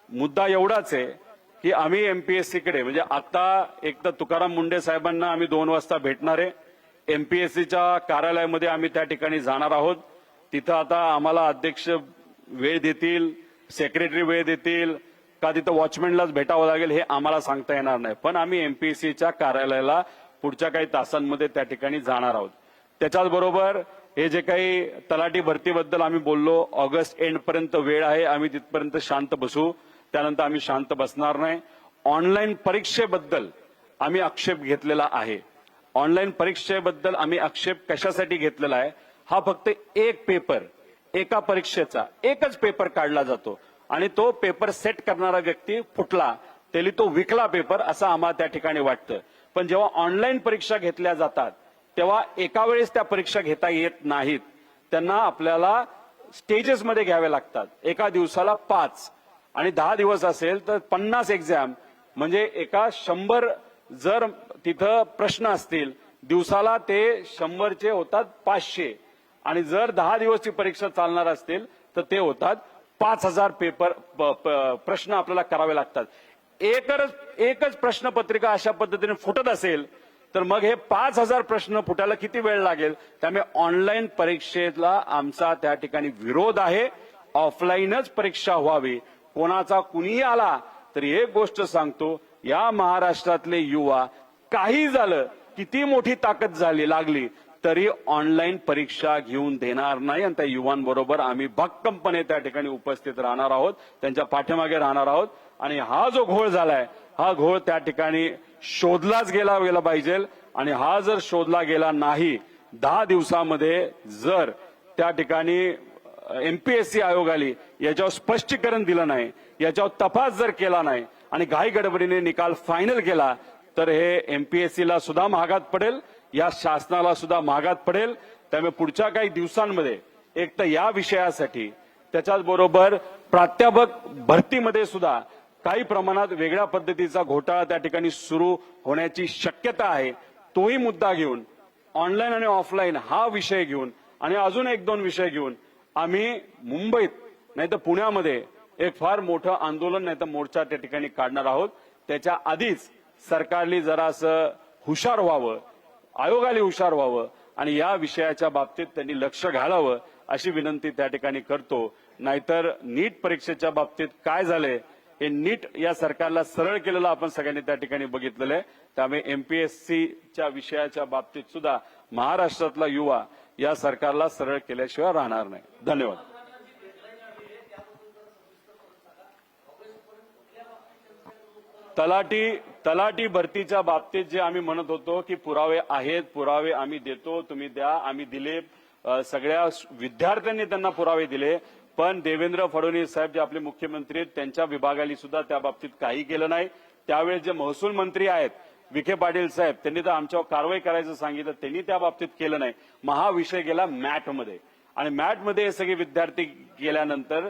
मुद्दा एवढाच आहे की आम्ही एमपीएससीकडे म्हणजे आता एक तर तुकाराम मुंडे साहेबांना आम्ही 2 वाजता भेटणार आहे. एमपीएससीच्या कार्यालयामध्ये आम्ही त्या ठिकाणी जाणार आहोत. तिथं आता आम्हाला अध्यक्ष वेळ देतील, सेक्रेटरी वेळ देतील का तिथं वॉचमॅनलाच भेटावं लागेल हे आम्हाला सांगता येणार नाही. पण आम्ही एमपीएससीच्या कार्यालयाला पुढच्या काही तासांमध्ये त्या ठिकाणी जाणार आहोत. त्याच्याच बरोबर हे जे काही तलाठी भरतीबद्दल आम्ही बोललो, ऑगस्ट एंड पर्यंत वेळ आहे, आम्ही तिथपर्यंत शांत बसू, त्यानंतर आम्ही शांत बसणार नाही. ऑनलाईन परीक्षेबद्दल आम्ही आक्षेप घेतलेला आहे. ऑनलाईन परीक्षेबद्दल आम्ही आक्षेप कशासाठी घेतलेला आहे, हा फक्त एक पेपर, एका परीक्षेचा एकच पेपर काढला जातो आणि तो पेपर सेट करणारा व्यक्ती फुटला त्याला तो विकला पेपर असं आम्हाला त्या ठिकाणी वाटतं. पण जेव्हा ऑनलाईन परीक्षा घेतल्या जातात तेव्हा एका वेळेस त्या परीक्षा घेता येत नाहीत. त्यांना आपल्याला स्टेजेसमध्ये घ्यावे लागतात. एका दिवसाला 5 आणि 10 दिवस असेल तर 50 एक्झाम, म्हणजे एका 100 जर तिथं प्रश्न असतील दिवसाला ते 100चे होतात 500 आणि जर 10 दिवसची परीक्षा चालणार असतील तर ते होतात 5000 पेपर प्रश्न आपल्याला करावे लागतात. एकच प्रश्नपत्रिका अशा पद्धतीने फुटत असेल तर मग हे 5000 प्रश्न फुटायला किती वेळ लागेल. त्यामुळे ऑनलाईन परीक्षेला आमचा त्या ठिकाणी विरोध आहे. ऑफलाईनच परीक्षा व्हावी. कोणाचा कुणीही आला तरी एक गोष्ट सांगतो, या महाराष्ट्रातले युवा काही झालं, किती मोठी ताकद झाली लागली तरी ऑनलाईन परीक्षा घेऊन देणार नाही आणि त्या युवांबरोबर आम्ही भक्कमपणे त्या ठिकाणी उपस्थित राहणार आहोत, त्यांच्या पाठीमागे राहणार आहोत. आणि हा जो घोळ झालाय हा घोळ त्या ठिकाणी शोधलाच गेला पाहिजे आणि हा जर शोधला गेला नाही, 10 दिवसामध्ये जर त्या ठिकाणी एमपीएससी आयोगाने याच्यावर स्पष्टीकरण दिलं नाही, याच्यावर तपास जर केला नाही आणि घाई गडबडीने निकाल फायनल केला तर हे एमपीएससीला सुद्धा महागात पडेल, या शासनाला सुद्धा महागात पडेल. त्यामुळे पुढच्या काही दिवसांमध्ये एक तर या विषयासाठी त्याच्याच बरोबर प्राध्यापक भरतीमध्ये सुद्धा काही प्रमाणात वेगळ्या पद्धतीचा घोटाळा त्या ठिकाणी सुरू होण्याची शक्यता आहे. तोही मुद्दा घेऊन ऑनलाईन आणि ऑफलाईन हा विषय घेऊन आणि अजून 1-2 विषय घेऊन आम्ही मुंबईत नाही तर पुण्यामध्ये एक फार मोठं आंदोलन नाही तर मोर्चा त्या ठिकाणी काढणार आहोत. त्याच्या आधीच सरकारने जरासं हुशार व्हावं, आयोगाने हुशार व्हावं आणि या विषयाच्या बाबतीत त्यांनी लक्ष घालावं अशी विनंती त्या ठिकाणी करतो. नाहीतर नीट परीक्षेच्या बाबतीत काय झालंय हे नीट या सरकारला सरळ केलेलं आपण सगळ्यांनी त्या ठिकाणी बघितलेलं आहे. त्यामुळे एमपीएससीच्या विषयाच्या बाबतीत सुद्धा महाराष्ट्रातला युवा या सरकारला सरळ केल्याशिवाय राहणार नाही. धन्यवाद. तलाठी भरतीच्या बाबतीत जे आम्ही म्हणत होतो की पुरावे आहेत, पुरावे आम्ही देतो, तुम्ही द्या, आम्ही दिले, सगळ्या विद्यार्थ्यांनी त्यांना पुरावे दिले, पण देवेंद्र फडणवीस साहेब जे आपले मुख्यमंत्री आहेत त्यांच्या विभागाने सुद्धा त्या बाबतीत काही केलं नाही. त्यावेळेस जे महसूल मंत्री आहेत विखे पाटील साहेब, त्यांनी तर आमच्यावर कारवाई करायचं सांगितलं, त्यांनी त्या बाबतीत केलं नाही. मग हा विषय गेला मॅटमध्ये, आणि मॅटमध्ये हे सगळे विद्यार्थी गेल्यानंतर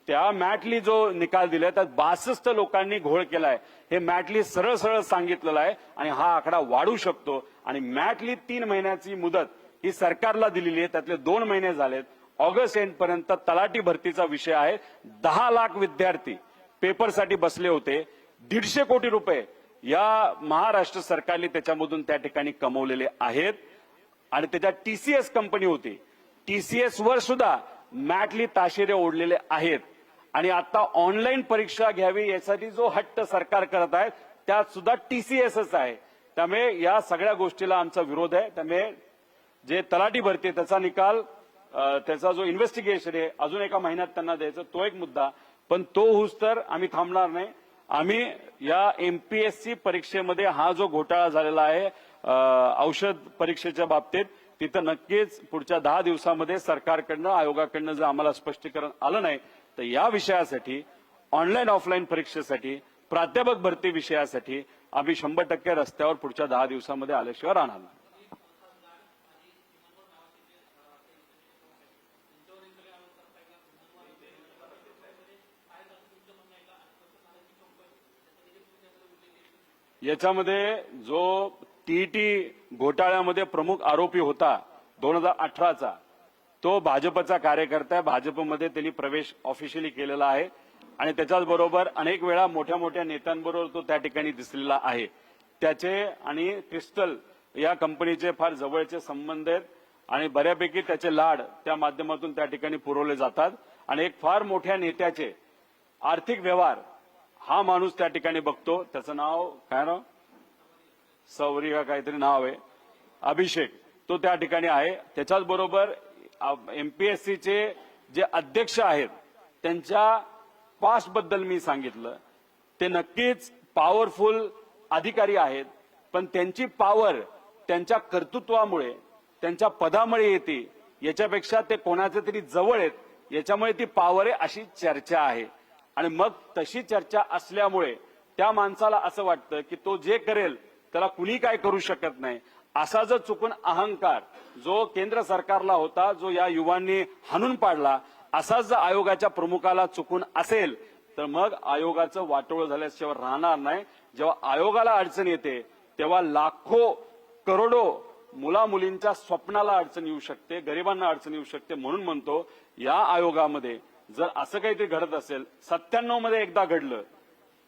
त्या मॅटली जो निकाल दिलाय त्यात 62 लोकांनी घोळ केलाय. हे मॅटली सरळ सरळ सांगितलेलं आहे आणि हा आकडा वाढू शकतो. आणि मॅटली 3 महिन्याची मुदत ही सरकारला दिलेली आहे, त्यातले 2 महिने झालेत. ऑगस्ट एंड पर्यंत तलाठी भरतीचा विषय आहे. 10 लाख विद्यार्थी पेपरसाठी बसले होते. 150 कोटी रुपये या महाराष्ट्र सरकारने त्याच्यामधून त्या ठिकाणी कमवलेले आहेत. आणि त्याच्यात टीसीएस कंपनी होती, टीसीएस वर सुद्धा मॅटली ताशेरे ओढलेले आहेत. आणि आता ऑनलाईन परीक्षा घ्यावी यासाठी जो हट्ट सरकार करत आहे त्यात सुद्धा टीसीएसच आहे. त्यामुळे या सगळ्या गोष्टीला आमचा विरोध आहे. त्यामुळे जे तलाठी भरती त्याचा निकाल, त्याचा जो इन्व्हेस्टिगेशन आहे अजून एका महिन्यात त्यांना द्यायचं, तो एक मुद्दा. पण तो होऊस तर आम्ही थांबणार नाही. आम्ही या एमपीएससी परीक्षेमध्ये हा जो घोटाळा झालेला आहे औषध परीक्षेच्या बाबतीत, तिथं नक्कीच पुढच्या 10 दिवसामध्ये सरकारकडनं, आयोगाकडनं जर आम्हाला स्पष्टीकरण आलं नाही तर या विषयासाठी, ऑनलाईन ऑफलाईन परीक्षेसाठी, प्राध्यापक भरती विषयासाठी आम्ही 100% रस्त्यावर पुढच्या 10 दिवसामध्ये आल्याशिवाय राहणार नाही. याच्यामध्ये जो टीईटी घोटाळ्यामध्ये प्रमुख आरोपी होता 2018चा, तो भाजपचा कार्यकर्ता आहे. भाजपमध्ये त्यांनी प्रवेश ऑफिशियली केलेला आहे आणि त्याच्याच बरोबर अनेक वेळा मोठ्या मोठ्या नेत्यांबरोबर तो त्या ठिकाणी दिसलेला आहे. त्याचे आणि क्रिस्टल या कंपनीचे फार जवळचे संबंध आहेत आणि बऱ्यापैकी त्याचे लाड त्या माध्यमातून त्या ठिकाणी पुरवले जातात. आणि एक फार मोठ्या नेत्याचे आर्थिक व्यवहार हा माणूस त्या ठिकाणी बघतो. त्याचं नाव काय, नाव सौरी का काहीतरी नाव आहे, अभिषेक, तो त्या ठिकाणी आहे. त्याच्याच बरोबर एमपीएससीचे जे अध्यक्ष आहेत त्यांच्या पास्ट बद्दल मी सांगितलं, ते नक्कीच पॉवरफुल अधिकारी आहेत, पण त्यांची पॉवर त्यांच्या कर्तृत्वामुळे, त्यांच्या पदामुळे येते, याच्यापेक्षा ते कोणाचे तरी जवळ आहेत याच्यामुळे ती पॉवर आहे अशी चर्चा आहे. आणि मग तशी चर्चा असल्यामुळे त्या माणसाला असं वाटतं की तो जे करेल त्याला कुणी काय करू शकत नाही. असा जर चुकून अहंकार जो केंद्र सरकारला होता, जो या युवांनी हाणून पाडला, असा जर आयोगाच्या प्रमुखाला चुकून असेल तर मग आयोगाचं वाटोळ झाल्याशिवाय राहणार नाही. जेव्हा आयोगाला अडचण येते तेव्हा लाखो करोडो मुला मुलींच्या स्वप्नाला अडचण येऊ शकते, गरिबांना अडचण येऊ शकते. म्हणून म्हणतो या आयोगामध्ये जर असं काहीतरी घडत असेल, 97 मध्ये एकदा घडलं,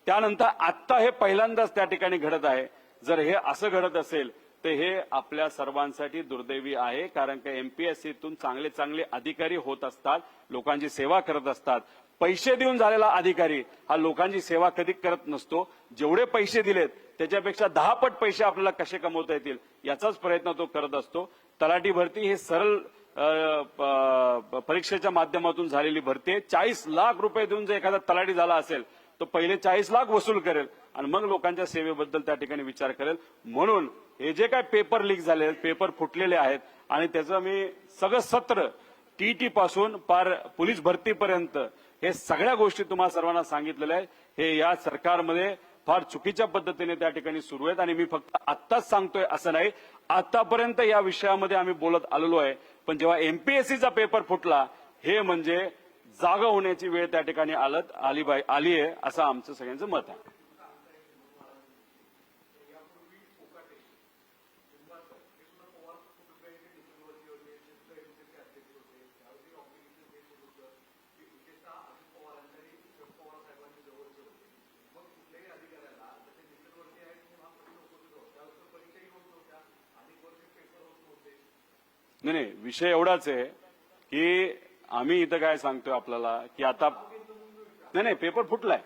त्यानंतर आत्ता हे पहिल्यांदाच त्या ठिकाणी घडत आहे, जर हे असं घडत असेल तर हे आपल्या सर्वांसाठी दुर्दैवी आहे. कारण का एमपीएससीतून चांगले चांगले अधिकारी होत असतात, लोकांची सेवा करत असतात. पैसे देऊन झालेला अधिकारी हा लोकांची सेवा कधी करत नसतो. जेवढे पैसे दिलेत त्याच्यापेक्षा 10 पट पैसे आपल्याला कसे कमवता येतील याचाच प्रयत्न तो करत असतो. तलाठी भरती हे सरळ परीक्षेच्या माध्यमातून झालेली भरती आहे. 40 लाख रुपये देऊन जर एखादा तलाठी झाला असेल तो पहिले 40 लाख वसूल करेल आणि मग लोकांच्या सेवेबद्दल त्या ठिकाणी विचार करेल. म्हणून हे जे काय पेपर लीक झाले, पेपर फुटलेले आहेत आणि त्याचं मी सगळं सत्र टीटी पासून पार पोलीस भरतीपर्यंत हे सगळ्या गोष्टी तुम्हाला सर्वांना सांगितलेल्या आहे. हे या सरकारमध्ये फार चुकीच्या पद्धतीने त्या ठिकाणी सुरू आहेत आणि मी फक्त आत्ताच सांगतोय असं नाही, आतापर्यंत या विषयामध्ये आम्ही बोलत आलेलो आहे. पण जेव्हा एमपीएससीचा पेपर फुटला हे म्हणजे जागा होण्याची वेळ त्या ठिकाणी आली आहे असं आमचं सगळ्यांचं मत आहे. नाही, विषय एवढाच आहे की आम्ही इथं काय सांगतोय आपल्याला की आता नाही, पेपर फुटलाय,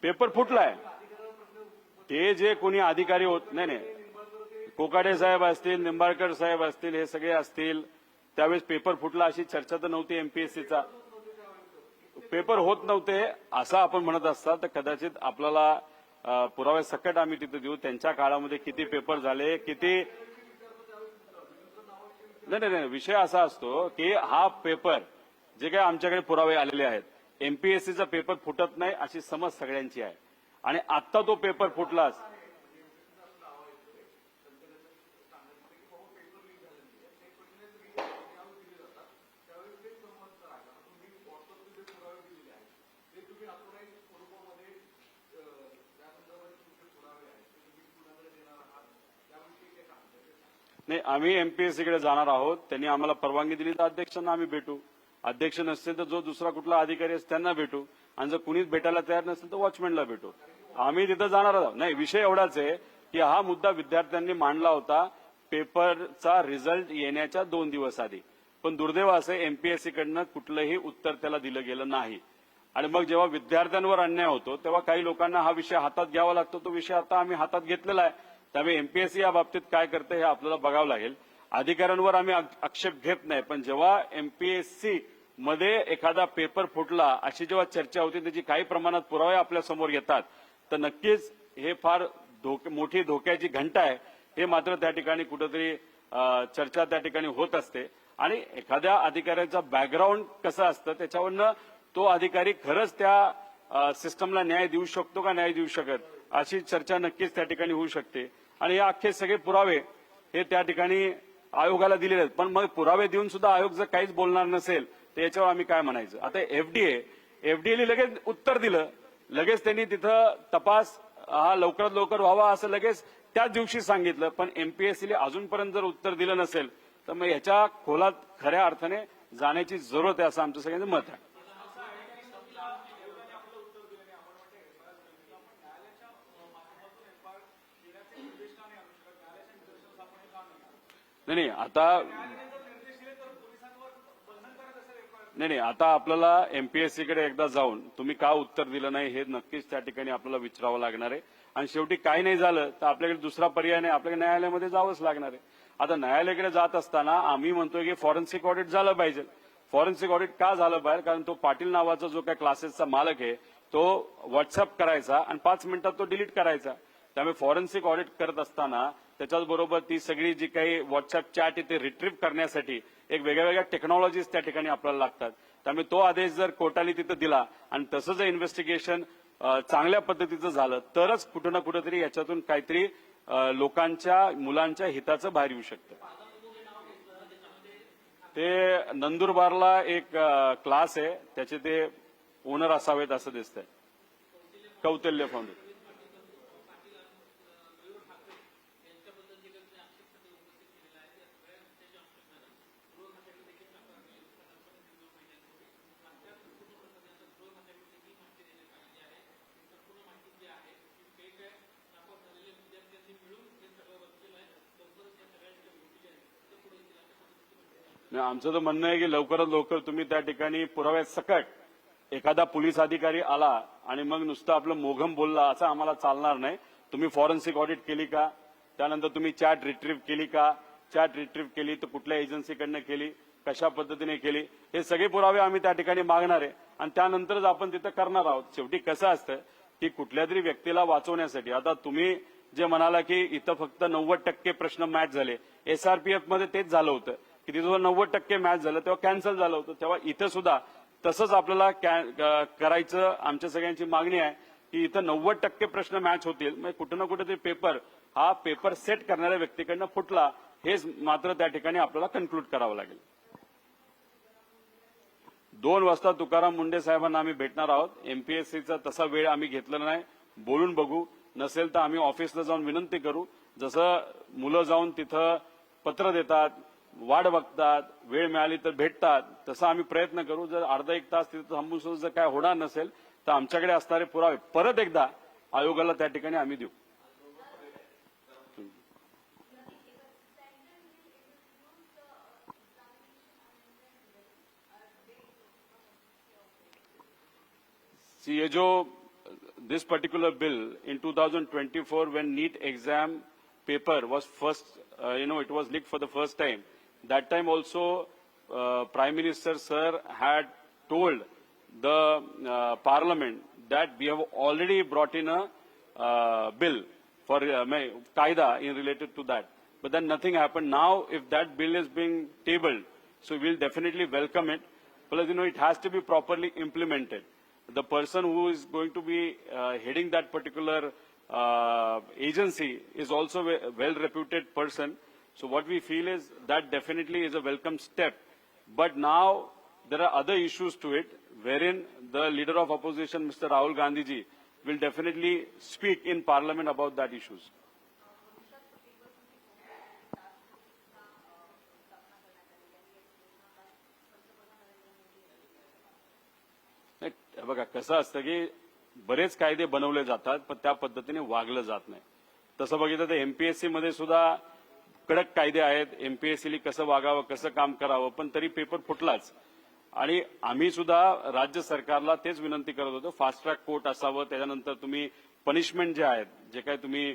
पेपर फुटलाय. ते जे कोणी अधिकारी होत नाही, कोकाटे साहेब असतील, निंबाळकर साहेब असतील, हे सगळे असतील, त्यावेळेस पेपर फुटला अशी चर्चा तर नव्हती. एमपीएससीचा पेपर होत नव्हते असं आपण म्हणत असता तर कदाचित आपल्याला पुरावे सकट आम्ही तिथे देऊ. त्यांच्या काळामध्ये किती पेपर झाले, किती नाही, विषय असा असतो की हा पेपर जे काही आमच्याकडे पुरावे आलेले आहेत, एमपीएससीचा पेपर फुटत नाही अशी समज सगळ्यांची आहे. आणि आत्ता तो पेपर फुटलाच. नाही, आम्ही एमपीएससीकडे जाणार आहोत. त्यांनी आम्हाला परवानगी दिली तर अध्यक्षांना आम्ही भेटू. अध्यक्ष नसतील तर जो दुसरा कुठला अधिकारी असतो त्यांना भेटू. आणि जर कुणीच भेटायला तयार नसेल तर वॉचमॅनला भेटू. आम्ही तिथं जाणार आहोत. नाही, विषय एवढाच आहे की हा मुद्दा विद्यार्थ्यांनी मांडला होता पेपरचा रिझल्ट येण्याच्या 2 दिवस आधी. पण दुर्दैव असं एमपीएससीकडनं कुठलंही उत्तर त्याला दिलं गेलं नाही. आणि मग जेव्हा विद्यार्थ्यांवर अन्याय होतो तेव्हा काही लोकांना हा विषय हातात घ्यावा लागतो. तो विषय आता आम्ही हातात घेतलेला आहे. त्यामुळे एमपीएससी या बाबतीत काय करते हे आपल्याला बघावं लागेल. अधिकाऱ्यांवर आम्ही आक्षेप घेत नाही, पण जेव्हा एमपीएससी मध्ये एखादा पेपर फुटला अशी जेव्हा चर्चा होती, त्याची काही प्रमाणात पुरावे आपल्या समोर येतात, तर नक्कीच हे फार मोठी धोक्याची घंटा आहे. हे मात्र त्या ठिकाणी कुठेतरी चर्चा त्या ठिकाणी होत असते. आणि एखाद्या अधिकाऱ्याचा बॅकग्राऊंड कसं असतं त्याच्यावरनं तो अधिकारी खरंच त्या सिस्टमला न्याय देऊ शकतो का नाही देऊ शकत अशी चर्चा नक्कीच त्या ठिकाणी होऊ शकते. आणि हे अख्खे सगळे पुरावे हे त्या ठिकाणी आयोगाला दिलेले आहेत. पण मग पुरावे देऊन सुद्धा आयोग जर काहीच बोलणार नसेल तर याच्यावर आम्ही काय म्हणायचं. आता एफडीएने लगेच उत्तर दिलं, लगेच त्यांनी तिथं तपास हा लवकरात लवकर व्हावा असं लगेच त्याच दिवशी सांगितलं. पण एमपीएससीने अजूनपर्यंत जर उत्तर दिलं नसेल तर मग ह्याच्या खोलात खऱ्या अर्थाने जाण्याची जरूरत आहे असं आमचं सगळ्यांचं मत आहे. नाही, आता आपल्याला एमपीएससीकडे एकदा जाऊन तुम्ही का उत्तर दिलं नाही हे नक्कीच त्या ठिकाणी आपल्याला विचारावं लागणार आहे. आणि शेवटी काही नाही झालं तर आपल्याकडे दुसरा पर्याय नाही, आपल्याकडे न्यायालयामध्ये जावंच लागणार आहे. आता न्यायालयाकडे जात असताना आम्ही म्हणतोय की फॉरेन्सिक ऑडिट झालं पाहिजे. फॉरेन्सिक ऑडिट का झालं पाहिजे, कारण तो पाटील नावाचा जो काही क्लासेसचा मालक आहे तो व्हॉट्सअप करायचा आणि 5 मिनिटात तो डिलीट करायचा. त्यामुळे फॉरेन्सिक ऑडिट करत असताना त्याच्याचबरोबर ती सगळी जी काही व्हॉट्सअप चॅट आहे ते रिट्रीव्ह करण्यासाठी एक वेगळ्या टेक्नॉलॉजीज त्या ठिकाणी आपल्याला लागतात. त्यामुळे तो आदेश जर कोर्टाने तिथं दिला आणि तसं जर इन्व्हेस्टिगेशन चांगल्या पद्धतीचं झालं तरच कुठं ना कुठेतरी याच्यातून काहीतरी लोकांच्या मुलांच्या हिताचं बाहेर येऊ शकतं. ते नंदुरबारला एक क्लास आहे, त्याचे ते ओनर असावेत असं दिसतंय, कौतिल्य फाउंडेशन. आमचं तर म्हणणं आहे की लवकरात लवकर तुम्ही त्या ठिकाणी पुराव्यात सकट एखादा पोलीस अधिकारी आला आणि मग नुसतं आपलं मोघम बोलला असं आम्हाला चालणार नाही. तुम्ही फॉरेन्सिक ऑडिट केली का, त्यानंतर तुम्ही चॅट रिट्रीव्ह केली का, चॅट रिट्रीव्ह केली तर कुठल्या एजन्सीकडनं केली, कशा पद्धतीने केली, हे सगळे पुरावे आम्ही त्या ठिकाणी मागणार आहे आणि त्यानंतरच आपण तिथं करणार आहोत. शेवटी कसं असतं की कुठल्या तरी व्यक्तीला वाचवण्यासाठी, आता तुम्ही जे म्हणाला की इथं फक्त 90% प्रश्न मॅच झाले, एसआरपीएफ मध्ये तेच झालं होतं की तिथं 90% मॅच झालं तेव्हा कॅन्सल झालं होतं. तेव्हा इथं सुद्धा तसंच आपल्याला करायचं आमच्या सगळ्यांची मागणी आहे की इथं 90% प्रश्न मॅच होतील. म्हणजे कुठं ना कुठे ते पेपर सेट करणाऱ्या व्यक्तीकडनं फुटला हेच मात्र त्या ठिकाणी आपल्याला कन्क्लूड करावं लागेल. 2 वाजता तुकाराम मुंडे साहेबांना आम्ही भेटणार आहोत. एमपीएससीचा तसा वेळ आम्ही घेतलेला नाही, बोलून बघू, नसेल तर आम्ही ऑफिसला जाऊन विनंती करू. जसं मुलं जाऊन तिथं पत्र देतात, वाट बघतात, वेळ मिळाली तर भेटतात, तसं आम्ही प्रयत्न करू. जर अर्धा 1 तास तिथं थांबून सुद्धा जर काय होणार नसेल तर आमच्याकडे असणारे पुरावे परत एकदा आयोगाला त्या ठिकाणी आम्ही देऊ. ये जो this particular bill in 2024 when NEET exam paper was first, it was leaked for the first time. That time also Prime Minister sir had told the Parliament that we have already brought in a bill for Qaida in related to that. But then nothing happened. Now, if that bill is being tabled, so we'll definitely welcome it. Plus, it has to be properly implemented. The person who is going to be heading that particular agency is also a well-reputed person. So what we feel is that definitely is a welcome step. But now there are other issues to it, wherein the leader of opposition, Mr. Rahul Gandhi ji, will definitely speak in Parliament about that issues. बघा कसं असतं की बरेच कायदे बनवले जातात पण त्या पद्धतीने वागलं जात नाही. तसं बघितलं तर एमपीएससी मध्ये सुद्धा कडक कायदे आहेत. एमपीएससीला कसं वागावं, कसं काम करावं, पण तरी पेपर फुटलाच. आणि आम्ही सुद्धा राज्य सरकारला तेच विनंती करत होतो, फास्ट ट्रॅक कोर्ट असावं. त्याच्यानंतर तुम्ही पनिशमेंट जे आहेत, जे काही तुम्ही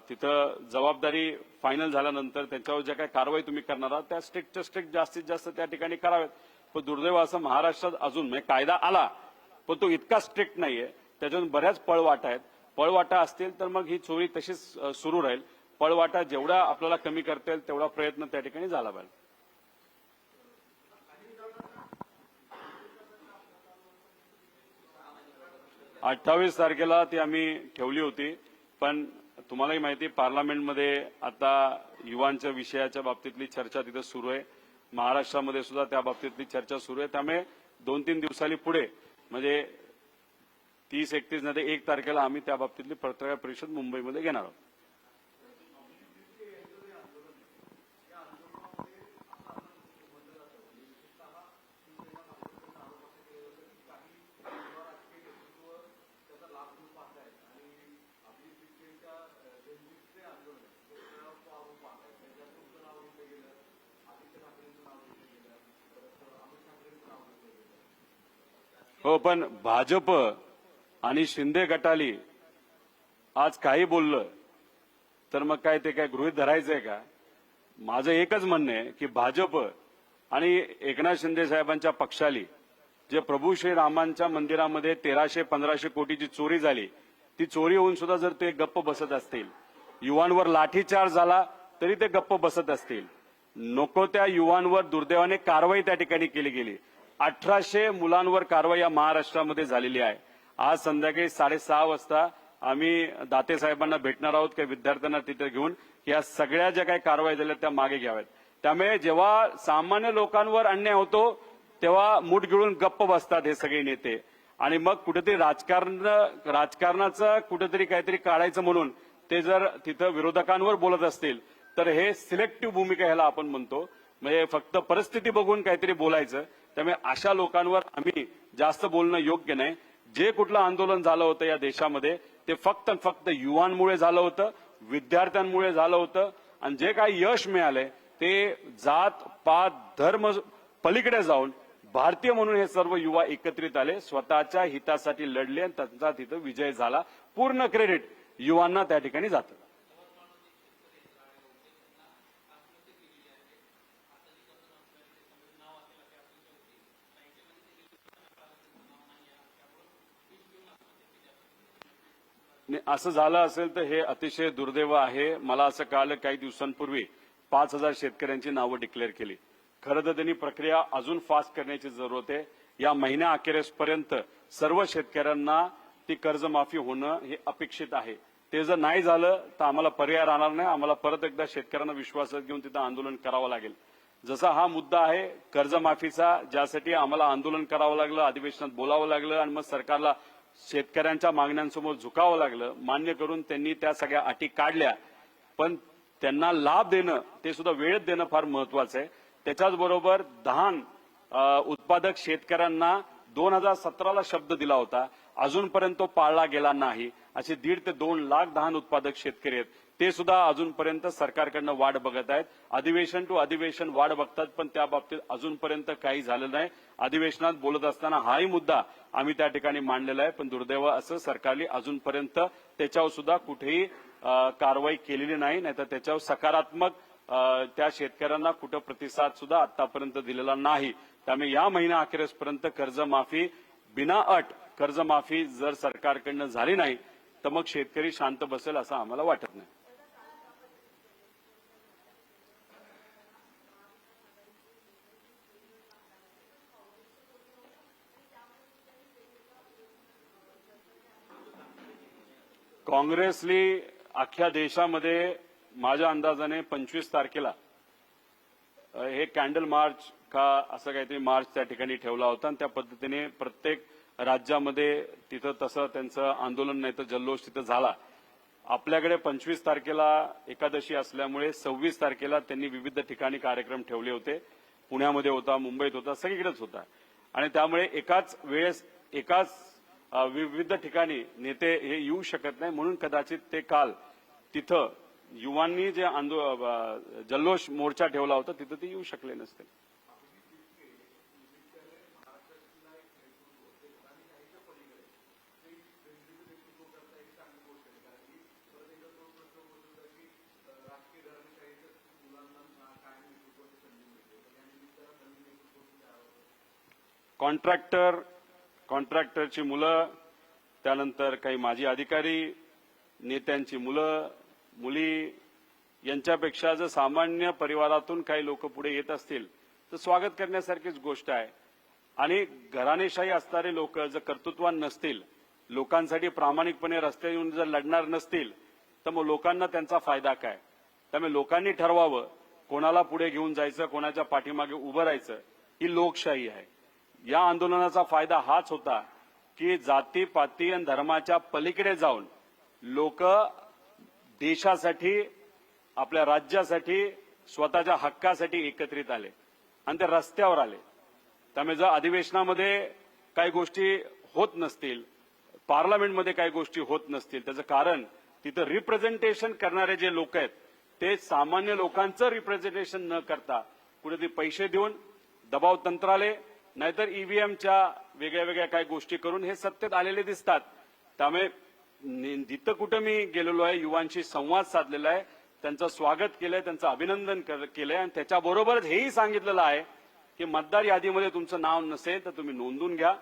तिथं जबाबदारी फायनल झाल्यानंतर त्याच्यावर ज्या काही कारवाई तुम्ही करणार आहात त्या स्ट्रिक्ट जास्तीत जास्त त्या ठिकाणी कराव्यात. पण दुर्दैव असं महाराष्ट्रात अजून म्हणजे कायदा आला पण तो इतका स्ट्रिक्ट नाहीये. त्याच्यातून बऱ्याच पळवाटा आहेत. पळवाटा असतील तर मग ही चोरी तशीच सुरू राहील. पळवाटा जेवढा आपल्याला कमी करता येईल तेवढा प्रयत्न त्या ठिकाणी झाला पाहिजे. 28 तारखेला ती आम्ही ठेवली होती. पण तुम्हालाही माहिती पार्लमेंटमध्ये आता युवांच्या विषयाच्या बाबतीतली चर्चा तिथे सुरू आहे. महाराष्ट्रामध्ये सुद्धा त्या बाबतीतली चर्चा सुरू आहे. त्यामुळे 2-3 दिवसांनी पुढे म्हणजे 30-31 मध्ये 1 तारखेला आम्ही त्या बाबतीतली पत्रकार परिषद मुंबईमध्ये घेणार आहोत. हो, पण भाजप आणि शिंदे गटाली आज काही बोललं तर मग काय ते काय गृहीत धरायचंय का? माझं एकच म्हणणं आहे की भाजप आणि एकनाथ शिंदे साहेबांच्या पक्षाली जे प्रभू श्रीरामांच्या मंदिरामध्ये 1300-1500 कोटीची चोरी झाली, ती चोरी होऊन सुद्धा जर ते गप्प बसत असतील, युवांवर लाठीचार्ज झाला तरी ते गप्प बसत असतील, नको त्या युवांवर दुर्दैवाने कारवाई त्या ठिकाणी केली गेली. 1800 मुलांवर कारवाई या महाराष्ट्रामध्ये झालेली आहे. आज संध्याकाळी 6:30 वाजता आम्ही दाते साहेबांना भेटणार आहोत काही विद्यार्थ्यांना तिथे घेऊन या सगळ्या ज्या काही कारवाई झाल्या त्या मागे घ्याव्यात. त्यामुळे जेव्हा सामान्य लोकांवर अन्याय होतो तेव्हा मूठ गिळून गप्प बसतात हे सगळे नेते. आणि मग कुठेतरी राजकारणाचं कुठेतरी काहीतरी काढायचं म्हणून ते जर तिथं विरोधकांवर बोलत असतील तर हे सिलेक्टिव्ह भूमिका ह्याला आपण म्हणतो. म्हणजे फक्त परिस्थिती बघून काहीतरी बोलायचं. त्यामुळे अशा लोकांवर आम्ही जास्त बोलणं योग्य नाही. जे कुठलं आंदोलन झालं होतं या देशामध्ये ते फक्त युवांमुळे झालं होतं, विद्यार्थ्यांमुळे झालं होतं. आणि जे काही यश मिळालंय ते जात पात धर्म पलीकडे जाऊन भारतीय म्हणून हे सर्व युवा एकत्रित आले, स्वतःच्या हितासाठी लढले आणि त्यांचा तिथं विजय झाला. पूर्ण क्रेडिट युवांना त्या ठिकाणी जातं. असं झालं असेल तर हे अतिशय दुर्दैव आहे. मला असं कळलं काही दिवसांपूर्वी 5000 शेतकऱ्यांची नावं डिक्लेअर केली. खरं तर त्यांनी प्रक्रिया अजून फास्ट करण्याची जरूरत आहे. या महिन्या अखेरपर्यंत सर्व शेतकऱ्यांना ती कर्जमाफी होणं हे अपेक्षित आहे. ते जर नाही झालं तर आम्हाला पर्याय राहणार नाही. आम्हाला परत एकदा शेतकऱ्यांना विश्वासात घेऊन तिथं आंदोलन करावं लागेल. जसा हा मुद्दा आहे कर्जमाफीचा, ज्यासाठी आम्हाला आंदोलन करावं लागलं, अधिवेशनात बोलावं लागलं आणि मग सरकारला शेतकऱ्यांच्या मागण्यांसमोर झुकावं लागलं, मान्य करून त्यांनी त्या सगळ्या अटी काढल्या. पण त्यांना लाभ देणं ते सुद्धा वेळेत देणं फार महत्वाचं आहे. त्याच्याच बरोबर धान उत्पादक शेतकऱ्यांना 2017ला शब्द दिला होता, अजूनपर्यंत तो पाळला गेला नाही. असे 1.5 ते 2 लाख धान उत्पादक शेतकरी आहेत, ते सुद्धा अजूनपर्यंत सरकारकडनं वाट बघत आहेत. अधिवेशन टू अधिवेशन वाट बघतात पण त्या बाबतीत अजूनपर्यंत काही झालं नाही. अधिवेशनात बोलत असताना हाही मुद्दा आम्ही त्या ठिकाणी मांडलेला आहे. पण दुर्दैव असं सरकारने अजूनपर्यंत त्याच्यावर सुद्धा कुठेही कारवाई केलेली नाही. नाहीतर त्याच्यावर सकारात्मक त्या शेतकऱ्यांना कुठं प्रतिसाद सुद्धा आतापर्यंत दिलेला नाही. त्यामुळे या महिना अखेरपर्यंत कर्जमाफी बिना अट कर्जमाफी जर सरकारकडनं झाली नाही तर मग शेतकरी शांत बसेल असं आम्हाला वाटत नाही. काँग्रेसली अख्ख्या देशामध्ये माझ्या अंदाजाने 25 तारखेला हे कॅन्डल मार्च का असं काहीतरी मार्च त्या ठिकाणी ठेवला होता आणि त्या पद्धतीने प्रत्येक राज्यामध्ये तिथं तसं त्यांचं आंदोलन नाही तर जल्लोष तिथं झाला. आपल्याकडे 25 तारखेला एकादशी असल्यामुळे 26 तारखेला त्यांनी विविध ठिकाणी कार्यक्रम ठेवले होते. पुण्यामध्ये होता, मुंबईत होता, सगळीकडेच होता आणि त्यामुळे एकाच वेळेस एकाच विविध ठिकाणी नेते हे येऊ शकत नाही म्हणून कदाचित ते काल तिथं युवांनी जे जल्लोष मोर्चा ठेवला होता तिथं ते येऊ शकले नसते. कॉन्ट्रॅक्टरची मुलं, त्यानंतर काही माजी अधिकारी, नेत्यांची मुलं मुली यांच्यापेक्षा जर सामान्य परिवारातून काही लोक पुढे येत असतील तर स्वागत करण्यासारखीच गोष्ट आहे. आणि घराणेशाही असणारे लोक जर कर्तृत्वान नसतील, लोकांसाठी प्रामाणिकपणे रस्त्यावर येऊन जर लढणार नसतील तर मग लोकांना त्यांचा फायदा काय. त्यामुळे लोकांनी ठरवावं कोणाला पुढे घेऊन जायचं, कोणाच्या पाठीमागे उभं राहायचं. ही लोकशाही आहे. या आंदोलनाचा फायदा हाच होता की जाती पाती आणि धर्माच्या पलीकडे जाऊन लोक देशासाठी, आपल्या राज्यासाठी, स्वतःच्या हक्कासाठी एकत्रित आले आणि ते रस्त्यावर आले. त्यामुळे जर अधिवेशनामध्ये काही गोष्टी होत नसतील, पार्लमेंटमध्ये काही गोष्टी होत नसतील, त्याचं कारण तिथं रिप्रेझेंटेशन करणारे जे लोक आहेत ते सामान्य लोकांचं रिप्रेझेंटेशन न करता कुठेतरी पैसे देऊन दबाव तंत्राले नाहीतर ईव्हीएमच्या वेगळ्या वेगळ्या काही गोष्टी करून हे सत्तेत आलेले दिसतात. त्यामुळे जिथं कुठं मी गेलेलो आहे, युवांशी संवाद साधलेला आहे, त्यांचं स्वागत केलंय, त्यांचं अभिनंदन केलंय आणि त्याच्याबरोबरच हेही सांगितलेलं आहे की मतदार यादीमध्ये तुमचं नाव नसेल तर तुम्ही नोंदवून घ्या.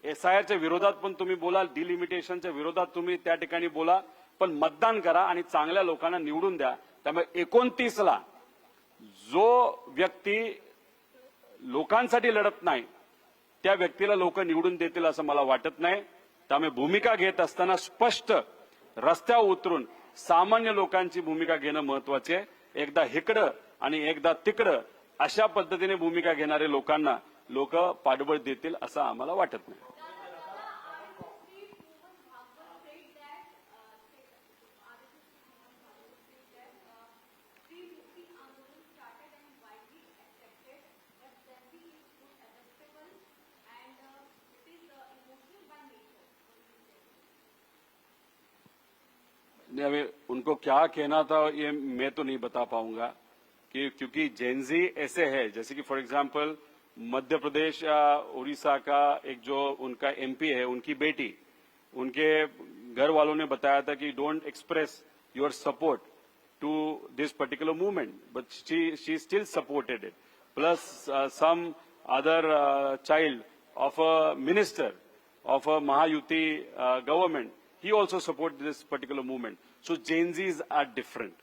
एसआयआरच्या विरोधात पण तुम्ही बोला, डिलिमिटेशनच्या विरोधात तुम्ही त्या ठिकाणी बोला, पण मतदान करा आणि चांगल्या लोकांना निवडून द्या. त्यामुळे 29ला जो व्यक्ती लोकांसाठी लढत नाही त्या व्यक्तीला लोक निवडून देतील असं मला वाटत नाही. त्यामुळे भूमिका घेत असताना स्पष्ट रस्त्यावर उतरून सामान्य लोकांची भूमिका घेणं महत्वाचे आहे. एकदा हिकडं आणि एकदा तिकडं अशा पद्धतीने भूमिका घेणारे लोकांना लोक पाठबळ देतील असं आम्हाला वाटत नाही. उनको क्या कहना था ये मैं तो नहीं बता पाऊंगा कि क्योंकि जेनजी ऐसे है जैसे कि फॉर एग्जांपल मध्य प्रदेश या उड़ीसा का एक जो उनका एमपी है, उनकी बेटी, उनके घर वालों ने बताया था कि don't express your support to this particular movement but she still supported it. Plus some other child of a minister of a Mahayuti government, he also supports this particular movement. So Gen Zs are different.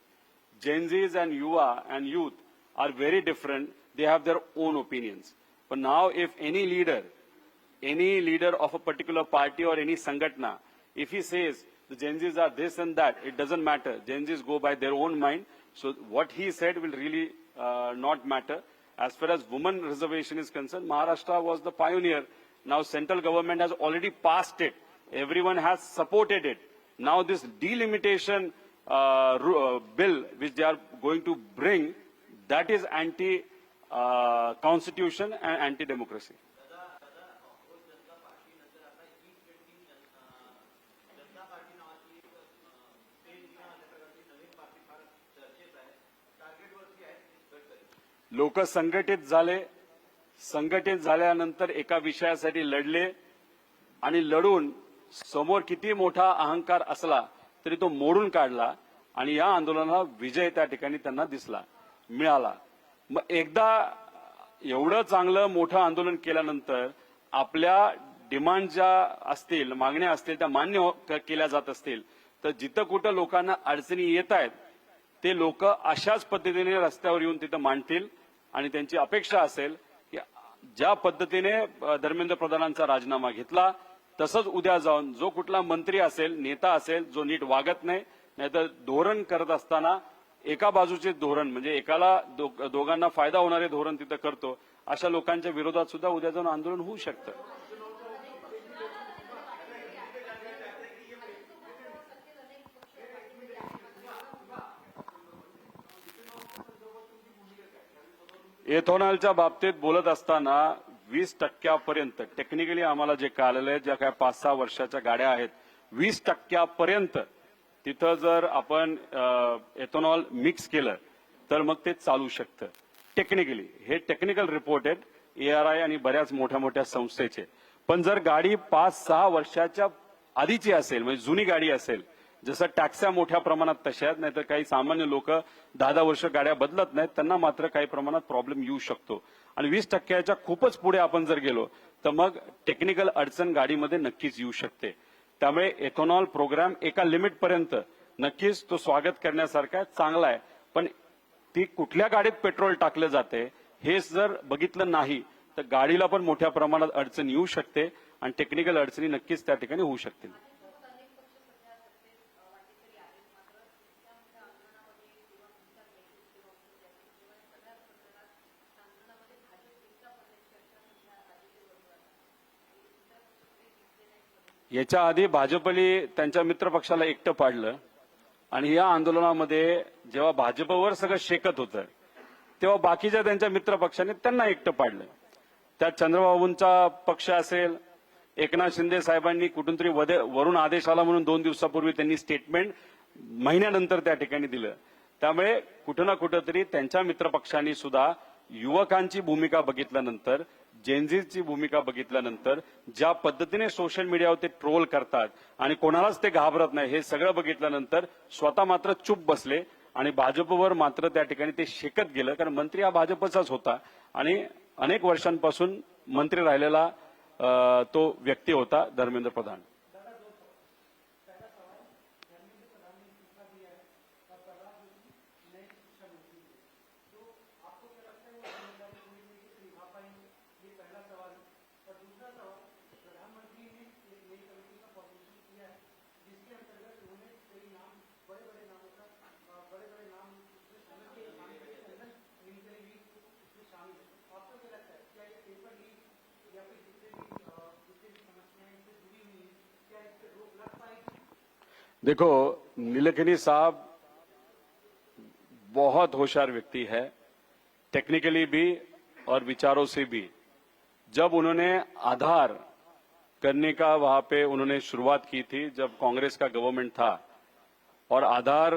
Gen Zs and Yuva and youth are very different. They have their own opinions. But now if any leader of a particular party or any Sangatna, if he says the Gen Zs are this and that, it doesn't matter. Gen Zs go by their own mind. So what he said will really not matter. As far as women reservation is concerned, Maharashtra was the pioneer. Now central government has already passed it. Everyone has supported it. Now this delimitation bill which they are going to bring, that is anti-constitution and anti-democracy. लोक संघटित झाल्यानंतर एका विषयासाठी लढले आणि लढून समोर किती मोठा अहंकार असला तरी तो मोडून काढला आणि या आंदोलनाला विजय त्या ठिकाणी त्यांना मिळाला. मग एकदा एवढं चांगलं मोठं आंदोलन केल्यानंतर आपल्या डिमांड ज्या असतील, मागण्या असतील त्या केल्या जात असतील, तर जिथं कुठं लोकांना अडचणी येत आहेत ते लोक अशाच पद्धतीने रस्त्यावर येऊन तिथं मांडतील आणि त्यांची अपेक्षा असेल की ज्या पद्धतीने धर्मेंद्र प्रधानांचा राजीनामा घेतला तसंच उद्या जाऊन जो कुठला मंत्री असेल, नेता असेल, जो नीट वागत नाही, नाहीतर धोरण करत असताना एका बाजूचे धोरण म्हणजे एकाला दोघांना फायदा होणारे धोरण तिथं करतो, अशा लोकांच्या विरोधात सुद्धा उद्या जाऊन आंदोलन होऊ शकतं. एथॉनॉलच्या बाबतीत बोलत असताना 20% टेक्निकली आम्हाला जे कळालेलं आहे, ज्या काय 5-6 वर्षाच्या गाड्या आहेत 20% तिथं जर आपण एथॉनॉल मिक्स केलं तर मग ते चालू शकतं टेक्निकली. हे टेक्निकल रिपोर्ट आहेत ARI आणि बऱ्याच मोठ्या मोठ्या संस्थेचे. पण जर गाडी 5-6 वर्षाच्या आधीची असेल, म्हणजे जुनी गाडी असेल, जसं टॅक्स्या मोठ्या प्रमाणात तशा आहेत, नाहीतर काही सामान्य लोक 10-10 वर्ष गाड्या बदलत नाहीत, त्यांना मात्र काही प्रमाणात प्रॉब्लेम येऊ शकतो. आणि 20%च्या खूपच पुढे आपण जर गेलो तर मग टेक्निकल अडचण गाडीमध्ये नक्कीच येऊ शकते. त्यामुळे एथॉनॉल प्रोग्राम एका लिमिट पर्यंत नक्कीच तो स्वागत करण्यासारखा चांगला आहे. पण ती कुठल्या गाडीत पेट्रोल टाकलं जाते हे जर बघितलं नाही तर गाडीला पण मोठ्या प्रमाणात अडचण येऊ शकते आणि टेक्निकल अडचणी नक्कीच त्या ठिकाणी होऊ शकतील. याच्या आधी भाजपने त्यांच्या मित्रपक्षाला एकटं पाडलं आणि या आंदोलनामध्ये जेव्हा भाजपवर सगळं शेकत होतं तेव्हा बाकीच्या त्यांच्या मित्रपक्षाने त्यांना एकटं पाडलं. त्यात चंद्रबाबूंचा पक्ष असेल, एकनाथ शिंदे साहेबांनी कुठून तरी वरून आदेश आला म्हणून 2 दिवसापूर्वी त्यांनी स्टेटमेंट महिन्यानंतर त्या ठिकाणी दिलं. त्यामुळे कुठं ना कुठं तरी त्यांच्या मित्रपक्षांनी सुद्धा युवकांची भूमिका बघितल्यानंतर, जेनझीची भूमिका बघितल्यानंतर, ज्या पद्धतीने सोशल मीडियावर ते ट्रोल करतात आणि कोणालाच ते घाबरत नाही हे सगळं बघितल्यानंतर स्वतः मात्र चूप बसले आणि भाजपवर मात्र त्या ठिकाणी ते शेकत गेलं. कारण मंत्री हा भाजपचाच होता आणि अनेक वर्षांपासून मंत्री राहिलेला तो व्यक्ती होता धर्मेंद्र प्रधान. देखो, नीलकनी साहब बहुत होशियार व्यक्ति है, टेक्निकली भी और विचारों से भी. जब उन्होंने आधार करने का वहां पे उन्होंने शुरुआत की थी, जब कांग्रेस का गवर्नमेंट था और आधार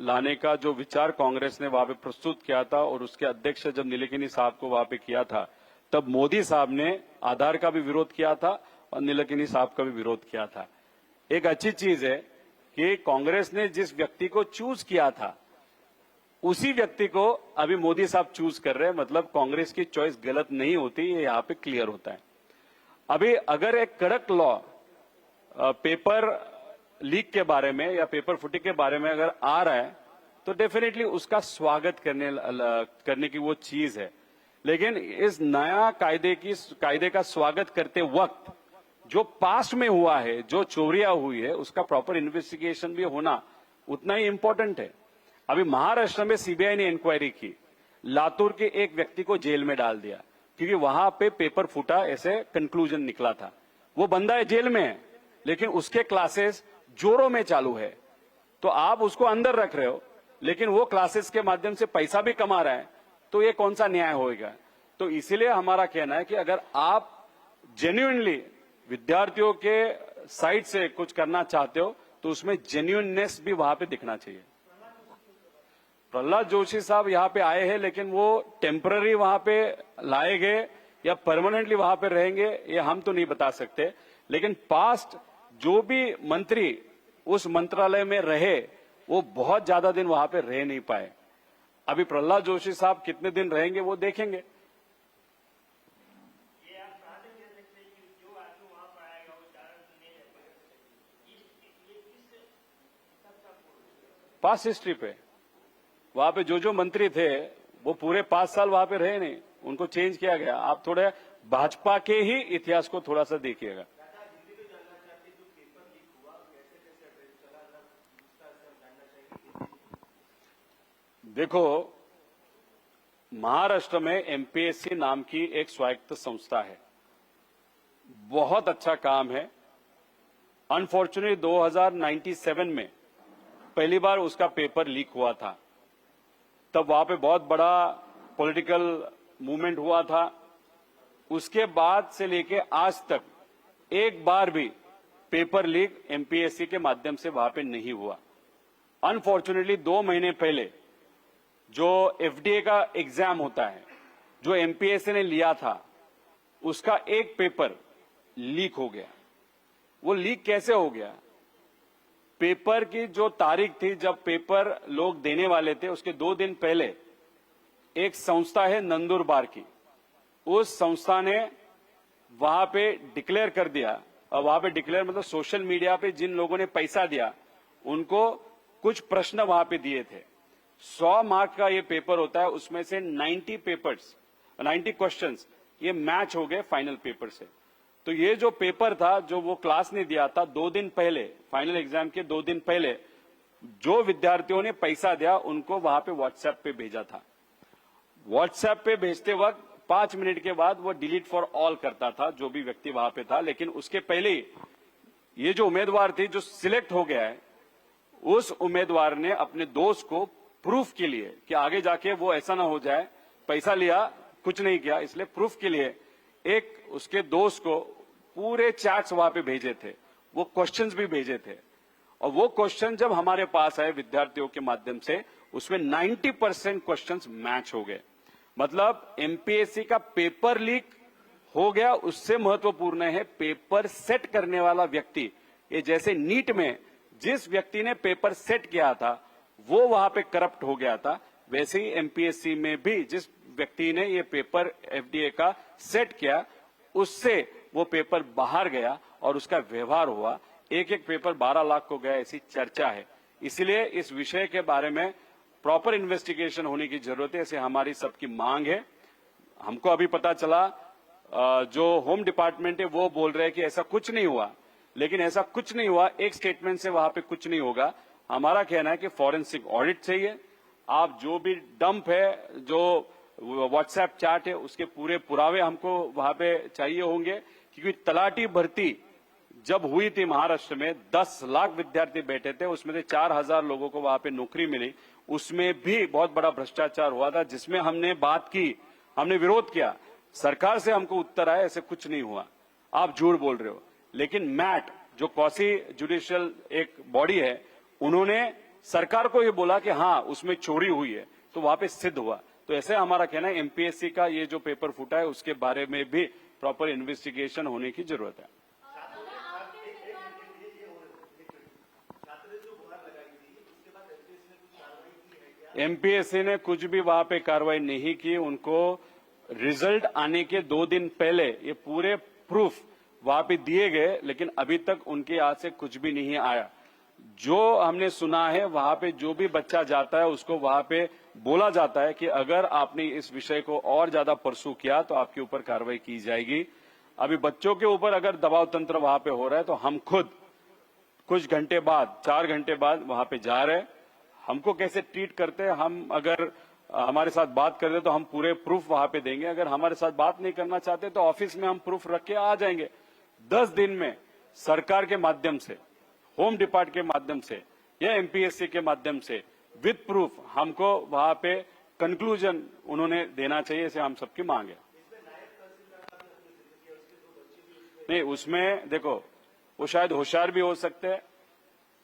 लाने का जो विचार कांग्रेस ने वहां पे प्रस्तुत किया था और उसके अध्यक्ष जब नीलकनी साहब को वहां पे किया था, तब मोदी साहब ने आधार का भी विरोध किया था और नीलकनी साहब का भी विरोध किया था. एक अच्छी चीज है कि कांग्रेस ने जिस व्यक्ति को चूज किया था उसी व्यक्ति को अभी मोदी साहब चूज कर रहे हैं. मतलब कांग्रेस की चॉइस गलत नहीं होती, ये यहां पे क्लियर होता है. अभी अगर एक कड़क लॉ पेपर लीक के बारे में या पेपर फुटी के बारे में अगर आ रहा है तो डेफिनेटली उसका स्वागत करने की वो चीज है. लेकिन इस नया कायदे का स्वागत करते वक्त जो पास्ट में हुआ है, जो चोरियां हुई है, उसका प्रॉपर इन्वेस्टिगेशन भी होना उतना ही इंपॉर्टेंट है. अभी महाराष्ट्र में सीबीआई ने इंक्वायरी की, लातूर के एक व्यक्ति को जेल में डाल दिया क्योंकि वहां पे पेपर फूटा ऐसे कंक्लूजन निकला था. वो बंदा है जेल में है लेकिन उसके क्लासेस जोरों में चालू है. तो आप उसको अंदर रख रहे हो लेकिन वो क्लासेस के माध्यम से पैसा भी कमा रहा है, तो ये कौन सा न्याय होगा. तो इसीलिए हमारा कहना है कि अगर आप जेन्युइनली विद्यार्थियों के साइड से कुछ करना चाहते हो तो उसमें जेन्युइननेस भी वहां पे दिखना चाहिए. प्रहलाद जोशी साहब यहां पे आए हैं लेकिन वो टेम्पररी वहां पे लाए गए या परमानेंटली वहां पे रहेंगे ये हम तो नहीं बता सकते. लेकिन पास्ट जो भी मंत्री उस मंत्रालय में रहे वो बहुत ज्यादा दिन वहां पे रह नहीं पाए. अभी प्रहलाद जोशी साहब कितने दिन रहेंगे वो देखेंगे. पास्ट हिस्ट्री पे। वहां पे जो मंत्री थे वो पूरे 5 साल वहां पे रहे नहीं, उनको चेंज किया गया। आप थोड़े भाजपा के ही इतिहास को थोड़ा सा देखिएगा। देखो, महाराष्ट्र में एमपीएससी नाम की एक स्वायत्त संस्था है, बहुत अच्छा काम है। अनफॉर्चुनेटली 2097 में पहली बार उसका पेपर लीक हुआ था, तब वहां पे बहुत बड़ा पॉलिटिकल मूवमेंट हुआ था। उसके बाद से लेके आज तक एक बार भी पेपर लीक एमपीएससी के माध्यम से वहां पे नहीं हुआ। अनफॉर्चुनेटली 2 महीने पहले जो एफडीए का एग्जाम होता है, जो एमपीएससी ने लिया था, उसका एक पेपर लीक हो गया। वो लीक कैसे हो गया? पेपर की जो तारीख थी, जब पेपर लोग देने वाले थे, उसके 2 दिन पहले एक संस्था है नंदुरबार की, उस संस्था ने वहां पे डिक्लेयर कर दिया। और वहां पे डिक्लेयर मतलब सोशल मीडिया पे जिन लोगों ने पैसा दिया उनको कुछ प्रश्न वहां पे दिए थे। 100 मार्क का ये पेपर होता है, उसमें से 90 क्वेश्चंस ये मैच हो गए फाइनल पेपर से। तो ये जो पेपर था, जो वो क्लास ने दिया था 2 दिन पहले, फाइनल एग्जाम के 2 दिन पहले, जो विद्यार्थियों ने पैसा दिया उनको वहां पे व्हाट्सएप पे भेजा था। व्हाट्सएप पे भेजते वक्त 5 मिनट के बाद वो डिलीट फॉर ऑल करता था, जो भी व्यक्ति वहां पे था। लेकिन उसके पहले ही ये जो उम्मीदवार थी, जो सिलेक्ट हो गया है, उस उम्मीदवार ने अपने दोस्त को प्रूफ के लिए कि आगे जाके वो ऐसा ना हो जाए, पैसा लिया कुछ नहीं किया, इसलिए प्रूफ के लिए एक उसके दोस्त को पूरे चैट्स वहां पे भेजे थे, वो क्वेश्चंस भी भेजे थे। और वो क्वेश्चन जब हमारे पास आए विद्यार्थियों के माध्यम से, उसमें 90% क्वेश्चंस मैच हो गए। मतलब एमपीएससी का पेपर लीक हो गया, उससे महत्वपूर्ण है पेपर सेट करने वाला व्यक्ति। ये जैसे नीट में जिस व्यक्ति ने पेपर सेट किया था वो वहां पे करप्ट हो गया था, वैसे ही एमपीएससी में भी जिस व्यक्ति ने ये पेपर एफडीए का सेट किया, उससे वो पेपर बाहर गया और उसका व्यवहार हुआ। एक पेपर 12 लाख को गया, ऐसी चर्चा है। इसलिए इस विषय के बारे में प्रॉपर इन्वेस्टिगेशन होने की जरूरत है, ऐसे हमारी सबकी मांग है। हमको अभी पता चला जो होम डिपार्टमेंट है वो बोल रहे हैं कि ऐसा कुछ नहीं हुआ, लेकिन ऐसा कुछ नहीं हुआ, एक स्टेटमेंट से वहां पे कुछ नहीं होगा। हमारा कहना है कि फॉरेंसिक ऑडिट चाहिए। आप जो भी डंप है, जो व्हाट्सएप चैट है, उसके पूरे पुरावे हमको वहां पे चाहिए होंगे। क्योंकि तलाटी भर्ती जब हुई थी महाराष्ट्र में, 10 लाख विद्यार्थी बैठे थे, उसमें से 4000 लोगों को वहां पे नौकरी मिली। उसमें भी बहुत बड़ा भ्रष्टाचार हुआ था, जिसमें हमने बात की, हमने विरोध किया। सरकार से हमको उत्तर आया ऐसे कुछ नहीं हुआ, आप झूठ बोल रहे हो। लेकिन मैट जो क्वासी जुडिशियल एक बॉडी है, उन्होंने सरकार को ये बोला कि हाँ उसमें चोरी हुई है, तो वहां पे सिद्ध हुआ। तो ऐसे हमारा कहना है एमपीएससी का ये जो पेपर फूटा है उसके बारे में भी प्रॉपर इन्वेस्टिगेशन होने की जरूरत है। एमपीएससी ने कुछ भी वहां पे कार्रवाई नहीं की। उनको रिजल्ट आने के 2 दिन पहले ये पूरे प्रूफ वहां पे दिए गए, लेकिन अभी तक उनके हाथ से कुछ भी नहीं आया। जो हमने सुना है, वहां पे जो भी बच्चा जाता है उसको वहां पे बोला जाता है कि अगर आपने इस विषय को और ज्यादा परसू किया तो आपके ऊपर कार्रवाई की जाएगी। अभी बच्चों के ऊपर अगर दबाव तंत्र वहां पे हो रहा है, तो हम खुद कुछ घंटे बाद, 4 घंटे बाद वहां पे जा रहे हैं। हमको कैसे ट्रीट करते हैं, हम अगर हमारे साथ बात कर रहे तो हम पूरे प्रूफ वहां पे देंगे। अगर हमारे साथ बात नहीं करना चाहते तो ऑफिस में हम प्रूफ रख के आ जाएंगे। 10 दिन में सरकार के माध्यम से, होम डिपार्टमेंट के माध्यम से या एमपीएससी के माध्यम से विद प्रूफ हमको वहां पे कंक्लूजन उन्होंने देना चाहिए, ऐसे हम सबकी मांग है। नहीं, उसमें देखो, वो शायद होशियार भी हो सकते हैं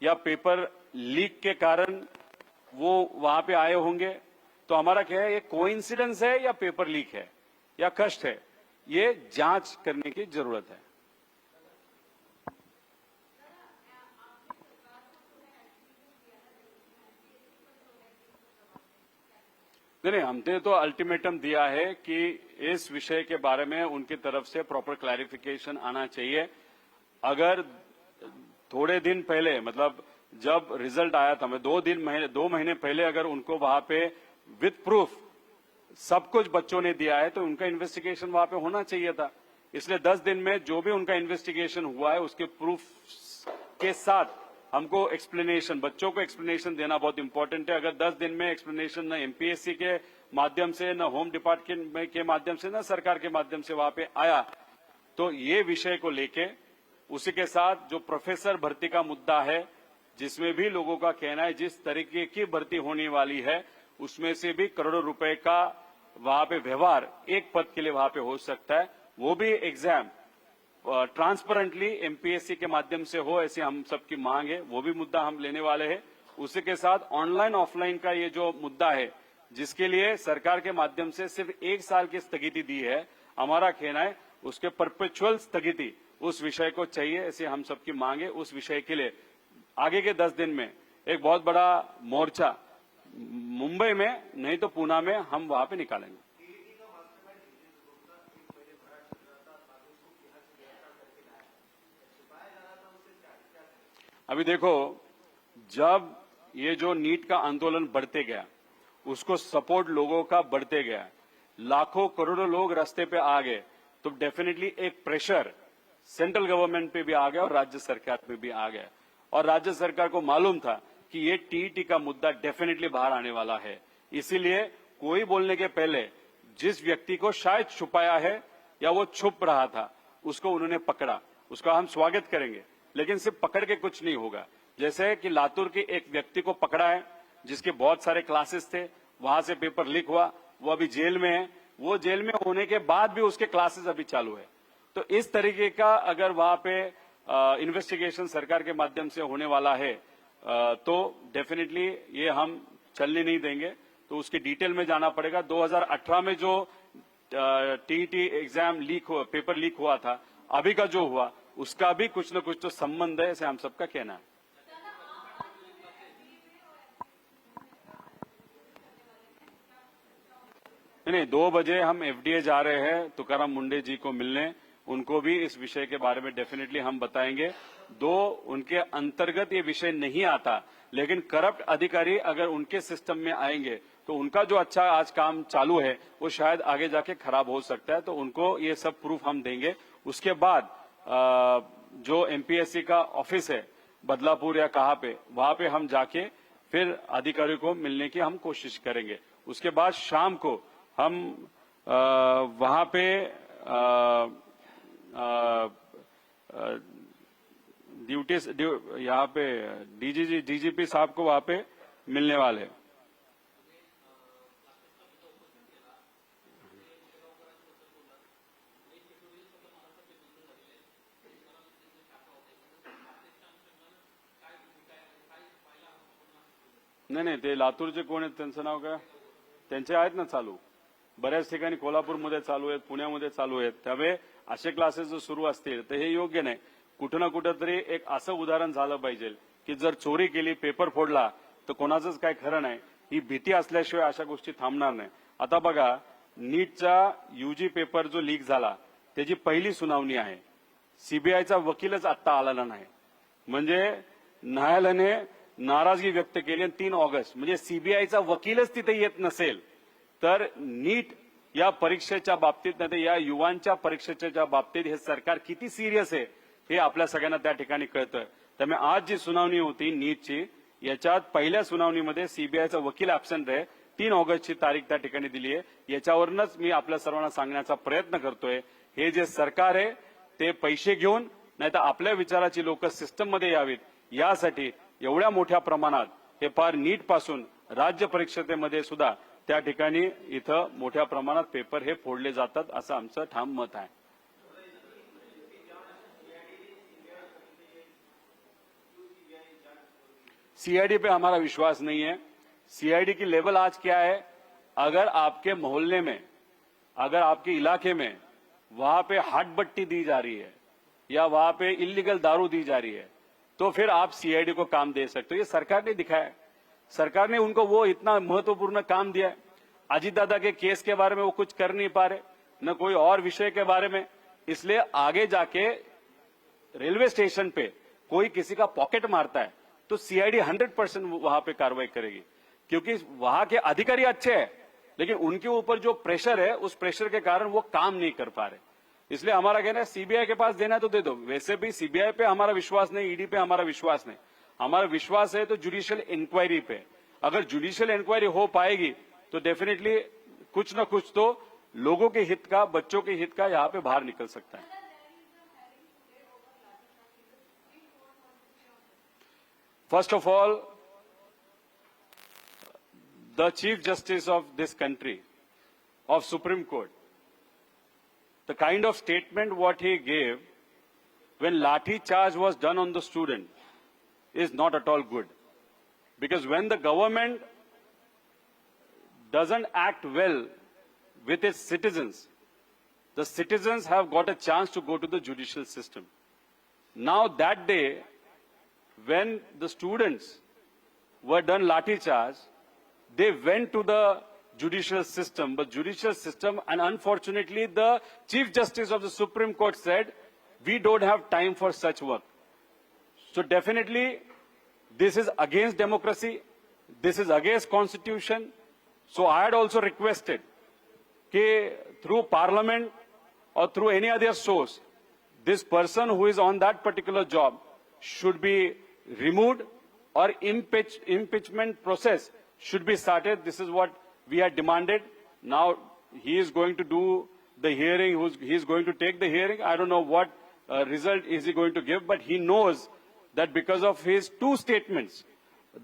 या पेपर लीक के कारण वो वहां पे आए होंगे। तो हमारा क्या है, ये कोइंसिडेंस है या पेपर लीक है या कष्ट है, ये जांच करने की जरूरत है। नहीं, हमने तो अल्टीमेटम दिया है कि इस विषय के बारे में उनकी तरफ से प्रॉपर क्लैरिफिकेशन आना चाहिए। अगर थोड़े दिन पहले, मतलब जब रिजल्ट आया था, मैं 2 महीने पहले अगर उनको वहां पे विथ प्रूफ सब कुछ बच्चों ने दिया है तो उनका इन्वेस्टिगेशन वहां पे होना चाहिए था। इसलिए 10 दिन में जो भी उनका इन्वेस्टिगेशन हुआ है उसके प्रूफ के साथ हमको एक्सप्लेनेशन, बच्चों को एक्सप्लेनेशन देना बहुत इंपॉर्टेंट है। अगर 10 दिन में एक्सप्लेनेशन न एमपीएससी के माध्यम से, न होम डिपार्टमेंट के माध्यम से, न सरकार के माध्यम से वहां पे आया, तो ये विषय को लेके उसी के साथ जो प्रोफेसर भर्ती का मुद्दा है, जिसमें भी लोगों का कहना है जिस तरीके की भर्ती होने वाली है उसमें से भी करोड़ों रुपए का वहां पे व्यवहार एक पद के लिए वहां पे हो सकता है, वो भी एग्जाम ट्रांसपेरेंटली एमपीएससी के माध्यम से हो, ऐसी हम सबकी मांग है। वो भी मुद्दा हम लेने वाले हैं। उसी के साथ ऑनलाइन ऑफलाइन का ये जो मुद्दा है, जिसके लिए सरकार के माध्यम से सिर्फ 1 साल की स्थगिति दी है, हमारा कहना है उसके परपेचुअल स्थगिति उस विषय को चाहिए, ऐसी हम सबकी मांग है। उस विषय के लिए आगे के 10 दिन में एक बहुत बड़ा मोर्चा मुंबई में नहीं तो पूना में हम वहां पे निकालेंगे। अभी देखो, जब ये जो नीट का आंदोलन बढ़ते गया, उसको सपोर्ट लोगों का बढ़ते गया, लाखों करोड़ों लोग रास्ते पे आ गए, तो डेफिनेटली एक प्रेशर सेंट्रल गवर्नमेंट पे भी आ गया और राज्य सरकार पे भी आ गया। और राज्य सरकार को मालूम था कि ये टीईटी का मुद्दा डेफिनेटली बाहर आने वाला है, इसीलिए कोई बोलने के पहले जिस व्यक्ति को शायद छुपाया है या वो छुप रहा था, उसको उन्होंने पकड़ा। उसका हम स्वागत करेंगे, लेकिन सिर्फ पकड़ के कुछ नहीं होगा। जैसे कि लातूर के एक व्यक्ति को पकड़ा है जिसके बहुत सारे क्लासेस थे, वहां से पेपर लीक हुआ, वो अभी जेल में है। वो जेल में होने के बाद भी उसके क्लासेस अभी चालू है। तो इस तरीके का अगर वहां पे इन्वेस्टिगेशन सरकार के माध्यम से होने वाला है, तो डेफिनेटली ये हम चलने नहीं देंगे। तो उसकी डिटेल में जाना पड़ेगा। 2018 में जो टीईटी एग्जाम लीक हुआ, पेपर लीक हुआ था, अभी का जो हुआ उसका भी कुछ न कुछ तो संबंध है, ऐसे हम सबका कहना है। नहीं, 2 बजे हम एफडीए जा रहे हैं तुकाराम मुंडे जी को मिलने, उनको भी इस विषय के बारे में डेफिनेटली हम बताएंगे। उनके अंतर्गत ये विषय नहीं आता, लेकिन करप्ट अधिकारी अगर उनके सिस्टम में आएंगे तो उनका जो अच्छा आज काम चालू है वो शायद आगे जाके खराब हो सकता है। तो उनको ये सब प्रूफ हम देंगे। उसके बाद जो एमपीएससी का ऑफिस है बदलापुर या कहाँ पे, वहां पे हम जाके फिर अधिकारियों को मिलने की हम कोशिश करेंगे। उसके बाद शाम को हम वहां पे यहाँ पे डीजीपी साहब को वहां पे मिलने वाले। नाही, ते लातूरचे कोण आहेत, त्यांचं नाव काय? त्यांचे आहेत ना चालू, बऱ्याच ठिकाणी कोल्हापूरमध्ये चालू आहेत, पुण्यामध्ये चालू आहेत। त्यामुळे असे क्लासेस जर सुरू असतील तर हे योग्य नाही। कुठं ना कुठं तरी एक असं उदाहरण झालं पाहिजे की जर चोरी केली, पेपर फोडला तर कोणाचंच काय खरं नाही। ही भीती असल्याशिवाय अशा गोष्टी थांबणार नाही। आता बघा, नीटचा यूजी पेपर जो लीक झाला त्याची पहिली सुनावणी आहे, सीबीआयचा वकीलच आता आलेला नाही, म्हणजे न्यायालयाने नाराजगी व्यक्त केली। 3 ऑगस्ट म्हणजे सीबीआयचा वकीलच तिथे येत नसेल तर नीट या परीक्षेच्या बाबतीत, नाही तर या युवांच्या परीक्षेच्या बाबतीत हे सरकार किती सिरियस आहे हे आपल्या सगळ्यांना त्या ठिकाणी कळतं। त्यामुळे आज जी सुनावणी होती नीटची, याच्यात पहिल्या सुनावणीमध्ये सीबीआयचा वकील ऍब्सेंट आहे। 3 ऑगस्टची तारीख त्या ठिकाणी दिली आहे। याच्यावरूनच मी आपल्या सर्वांना सांगण्याचा प्रयत्न करतोय, हे जे सरकार आहे ते पैसे घेऊन, नाही तर आपल्या विचाराची लोक सिस्टममध्ये यावीत, यासाठी एवढ्या मोठ्या प्रमाणात हे पार नीट पासून राज्य परीक्षेमध्ये सुद्धा त्या ठिकाणी इथं मोठ्या प्रमाणात पेपर हे फोडले जातात, असं आमचं ठाम मत आहे। सीआईडी पे हमारा विश्वास नहीं है। सीआईडी की लेवल आज क्या है, अगर आपके मोहल्ले में, अगर आपके इलाके में वहां पे हाटबट्टी दी जा रही है या वहां पे इलीगल दारू दी जा रही है, तो फिर आप सीआईडी को काम दे सकते हो। ये सरकार ने दिखाया है। सरकार ने उनको वो इतना महत्वपूर्ण काम दिया है। अजीत दादा के केस के बारे में वो कुछ कर नहीं पा रहे, न कोई और विषय के बारे में। इसलिए आगे जाके रेलवे स्टेशन पे कोई किसी का पॉकेट मारता है तो सीआईडी 100% वहां पे कार्रवाई करेगी, क्योंकि वहां के अधिकारी अच्छे हैं, लेकिन उनके ऊपर जो प्रेशर है, उस प्रेशर के कारण वो काम नहीं कर पा रहे। इसलिए हमारा कहना है सीबीआई के पास देना है तो दे दो। वैसे भी सीबीआई पे हमारा विश्वास नहीं, ईडी पे हमारा विश्वास नहीं। हमारा विश्वास है तो जुडिशियल इंक्वायरी पे। अगर जुडिशियल इंक्वायरी हो पाएगी तो डेफिनेटली कुछ न कुछ तो लोगों के हित का, बच्चों के हित का यहाँ पे बाहर निकल सकता है। First of all, the Chief Justice of this country, of Supreme Court, the kind of statement what he gave when lathi charge was done on the student is not at all good. Because when the government doesn't act well with its citizens, the citizens have got a chance to go to the judicial system. Now that day, when the students were done lathi charge, they went to the judicial system, and unfortunately the Chief Justice of the Supreme Court said, we don't have time for such work. So definitely, this is against democracy, this is against constitution. So I had also requested that through parliament or through any other source, this person who is on that particular job should be removed, or impeachment process should be started. This is what we had demanded. Now he is going to do the hearing, he is going to take the hearing. I don't know what result is he going to give, but he knows that because of his two statements,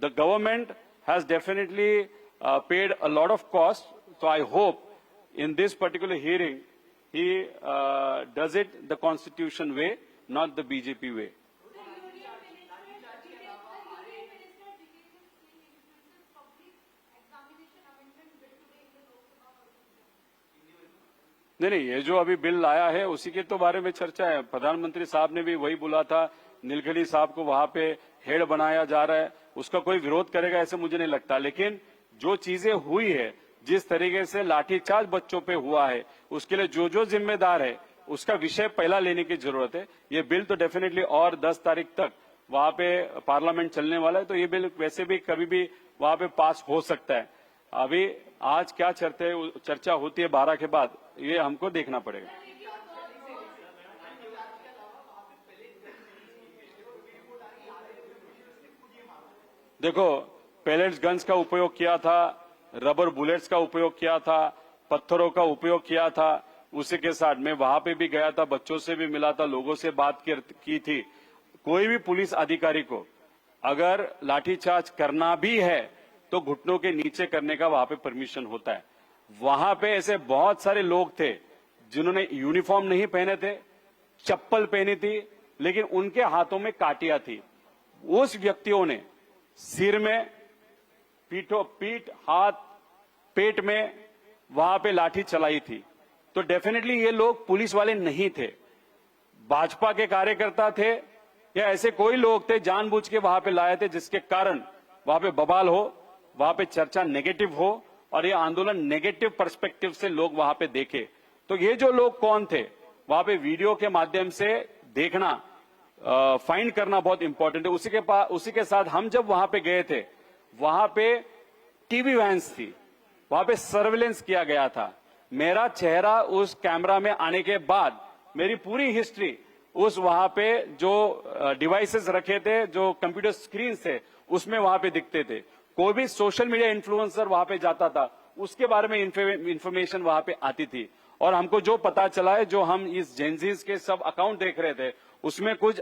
the government has definitely paid a lot of cost. So I hope in this particular hearing, he does it the constitution way, not the BJP way. नहीं, ये जो अभी bill आया है उसी के तो बारे में चर्चा है। प्रधानमंत्री साहब ने भी वही बोला था, नीलकणी साहब को वहां पे हेड बनाया जा रहा है, उसका कोई विरोध करेगा ऐसे मुझे नहीं लगता। लेकिन जो चीजें हुई है, जिस तरीके से लाठीचार्ज बच्चों पे हुआ है, उसके लिए जो जो जिम्मेदार है उसका विषय पहला लेने की जरूरत है। ये बिल तो डेफिनेटली और 10 तारीख तक वहां पे पार्लियामेंट चलने वाला है, तो ये बिल वैसे भी कभी भी वहां पे पास हो सकता है। अभी आज क्या चर्चा होती है 12 के बाद, ये हमको देखना पड़ेगा। देखो, पेलेट्स गन्स का उपयोग किया था, रबर बुलेट्स का उपयोग किया था, पत्थरों का उपयोग किया था। उसी के साथ मैं वहां पे भी गया था, बच्चों से भी मिला था, लोगों से बात की थी। कोई भी पुलिस अधिकारी को अगर लाठीचार्ज करना भी है तो घुटनों के नीचे करने का वहां पे परमिशन होता है। वहां पे ऐसे बहुत सारे लोग थे जिन्होंने यूनिफॉर्म नहीं पहने थे, चप्पल पहनी थी, लेकिन उनके हाथों में काटियां थी। उस व्यक्तियों ने सिर में, पीठ, हाथ, पेट में वहां पे लाठी चलाई थी। तो डेफिनेटली ये लोग पुलिस वाले नहीं थे, भाजपा के कार्यकर्ता थे या ऐसे कोई लोग थे जानबूझ के वहां पे लाए थे, जिसके कारण वहां पे बवाल हो, वहां पे चर्चा नेगेटिव हो और ये आंदोलन नेगेटिव पर्सपेक्टिव से लोग वहां पे देखे। तो ये जो लोग कौन थे, वहां पे वीडियो के माध्यम से देखना, फाइंड करना बहुत इंपॉर्टेंट है। उसी के साथ हम जब वहां पे गए थे, वहां पे टीवी वैन्स थी, वहां पे सर्वेलेंस किया गया था। मेरा चेहरा उस कैमरा में आने के बाद मेरी पूरी हिस्ट्री उस वहां पे जो डिवाइसेस रखे थे, जो कंप्यूटर स्क्रीन थे, उसमें वहां पे दिखते थे। कोई भी सोशल मीडिया इन्फ्लुएंसर वहां पे जाता था, उसके बारे में इंफॉर्मेशन वहां पे आती थी। और हमको जो पता चला है, जो हम इस जेंजीज के सब अकाउंट देख रहे थे, उसमें कुछ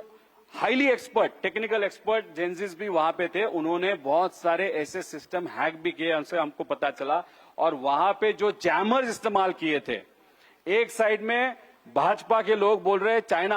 highly expert, technical expert Gen Zs भी वहां पे थे। उन्होंने बहुत सारे ऐसे सिस्टम हैक भी किए, उनसे हमको पता चला। और वहां पे जो जैमर्स इस्तेमाल किए थे, एक साइड में भाजपा के लोग बोल रहे हैं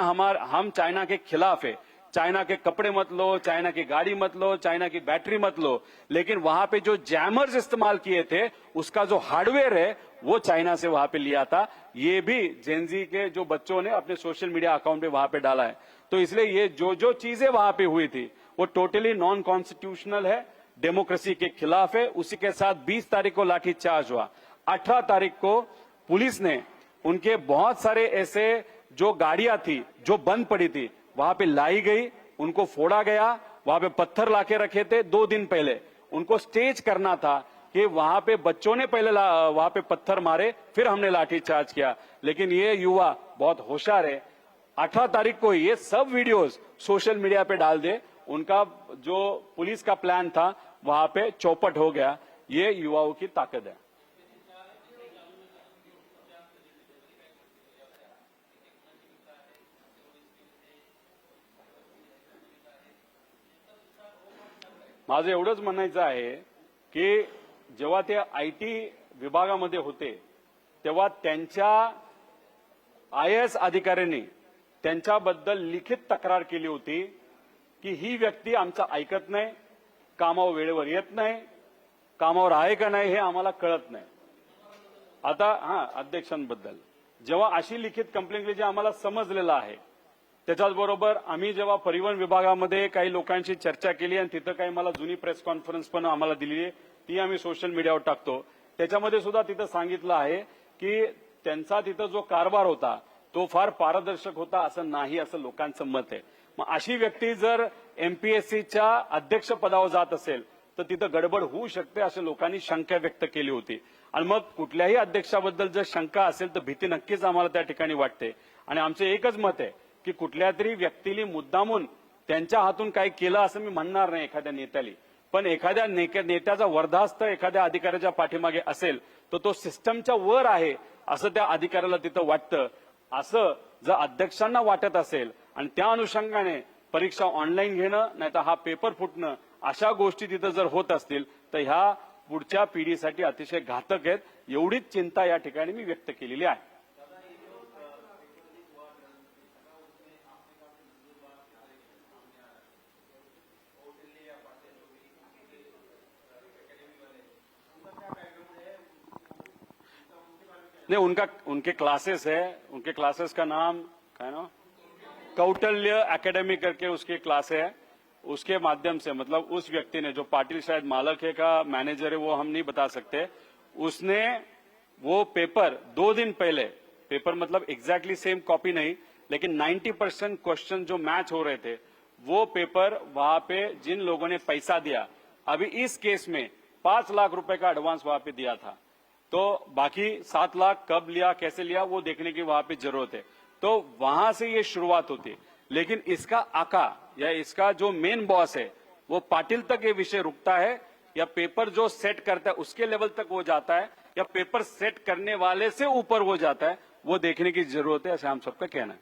हम चाइना के खिलाफ है, चाइना के कपड़े मत लो, चाइना की गाड़ी मत लो, चाइना की बैटरी मत लो, लेकिन वहां पे जो जैमर्स इस्तेमाल किए थे, उसका जो हार्डवेयर है वो चाइना से वहां पे लिया था। ये भी जेनजी के जो बच्चों ने अपने सोशल मीडिया अकाउंट पे वहां पे डाला है। तो इसलिए ये जो चीजें वहां पे हुई थी वो टोटली नॉन कॉन्स्टिट्यूशनल है, डेमोक्रेसी के खिलाफ है। उसी के साथ 20 तारीख को लाठीचार्ज हुआ। 18 तारीख को पुलिस ने उनके बहुत सारे ऐसे जो गाड़ियां थी जो बंद पड़ी थी वहां पे लाई गई, उनको फोड़ा गया वहां पे पत्थर लाके रखे थे 2 दिन पहले। उनको स्टेज करना था कि वहां पे बच्चों ने पहले वहां पे पत्थर मारे, फिर हमने लाठीचार्ज किया। लेकिन ये युवा बहुत होशियार है, 18 तारीख को ये सब वीडियोस सोशल मीडिया पे डाल दे। उनका जो पुलिस का प्लान था वहां पे चौपट हो गया। ये युवाओं की ताकत है। माझं एवढंच म्हणायचं आहे की जेव्हा ते आयटी विभागामध्ये होते तेव्हा त्यांच्या IAS अधिकाऱ्यांनी त्यांच्याबद्दल लिखित तक्रार केली होती की ही व्यक्ती आमचं ऐकत नाही, कामावर वेळेवर येत नाही, कामावर आहे का नाही हे आम्हाला कळत नाही। आता अध्यक्षांबद्दल जेव्हा अशी लिखित कंप्लेंट केली जे आम्हाला समजलेलं आहे, त्याच्याचबरोबर आम्ही जेव्हा परिवहन विभागामध्ये काही लोकांशी चर्चा केली आणि तिथं काही मला जुनी प्रेस कॉन्फरन्स पण आम्हाला दिली आहे, ती आम्ही सोशल मीडियावर टाकतो। त्याच्यामध्ये सुद्धा तिथं सांगितलं आहे की त्यांचा तिथं जो कारभार होता तो फार पारदर्शक होता असं नाही, असं लोकांचं मत आहे। मग अशी व्यक्ती जर MPSCच्या अध्यक्षपदावर जात असेल तर तिथं गडबड होऊ शकते असे लोकांनी शंका व्यक्त केली होती। आणि मग कुठल्याही अध्यक्षाबद्दल जर शंका असेल तर भीती नक्कीच आम्हाला त्या ठिकाणी वाटते। आणि आमचं एकच मत आहे की कुठल्या तरी व्यक्तीने मुद्दामून त्यांच्या हातून काही केलं असं मी म्हणणार नाही एखाद्या नेत्याला, पण एखाद्या नेत्याचा वर्धास्त एखाद्या अधिकाऱ्याच्या पाठीमागे असेल तर तो सिस्टमच्या वर आहे असं त्या अधिकाऱ्याला तिथं वाटतं। असं जर अध्यक्षांना वाटत असेल आणि त्या अनुषंगाने परीक्षा ऑनलाईन घेणं नाहीतर हा पेपर फुटणं अशा गोष्टी तिथं जर होत असतील तर ह्या पुढच्या पिढीसाठी अतिशय घातक आहेत। एवढीच चिंता या ठिकाणी मी व्यक्त केलेली आहे। नहीं, उनके क्लासेस है, उनके क्लासेस का नाम क्या है ना, कौटल्य एकेडमी करके उसकी क्लास है। उसके माध्यम से मतलब उस व्यक्ति ने, जो पाटिल शायद मालक है का मैनेजर है वो हम नहीं बता सकते, उसने वो पेपर 2 दिन पहले, पेपर मतलब एग्जैक्टली सेम कॉपी नहीं लेकिन 90% क्वेश्चन जो मैच हो रहे थे वो पेपर वहां पे जिन लोगों ने पैसा दिया, अभी इस केस में 5 लाख रुपए का एडवांस वहां पे दिया था, तो बाकी 7 लाख कब लिया कैसे लिया वो देखने की वहां पे जरूरत है। तो वहां से ये शुरुआत होती है। लेकिन इसका आका या इसका जो मेन बॉस है वो पाटिल तक ये विषय रुकता है या पेपर जो सेट करता है उसके लेवल तक वो जाता है या पेपर सेट करने वाले से ऊपर वो जाता है, वो देखने की जरूरत है, ऐसा हम सबका कहना है।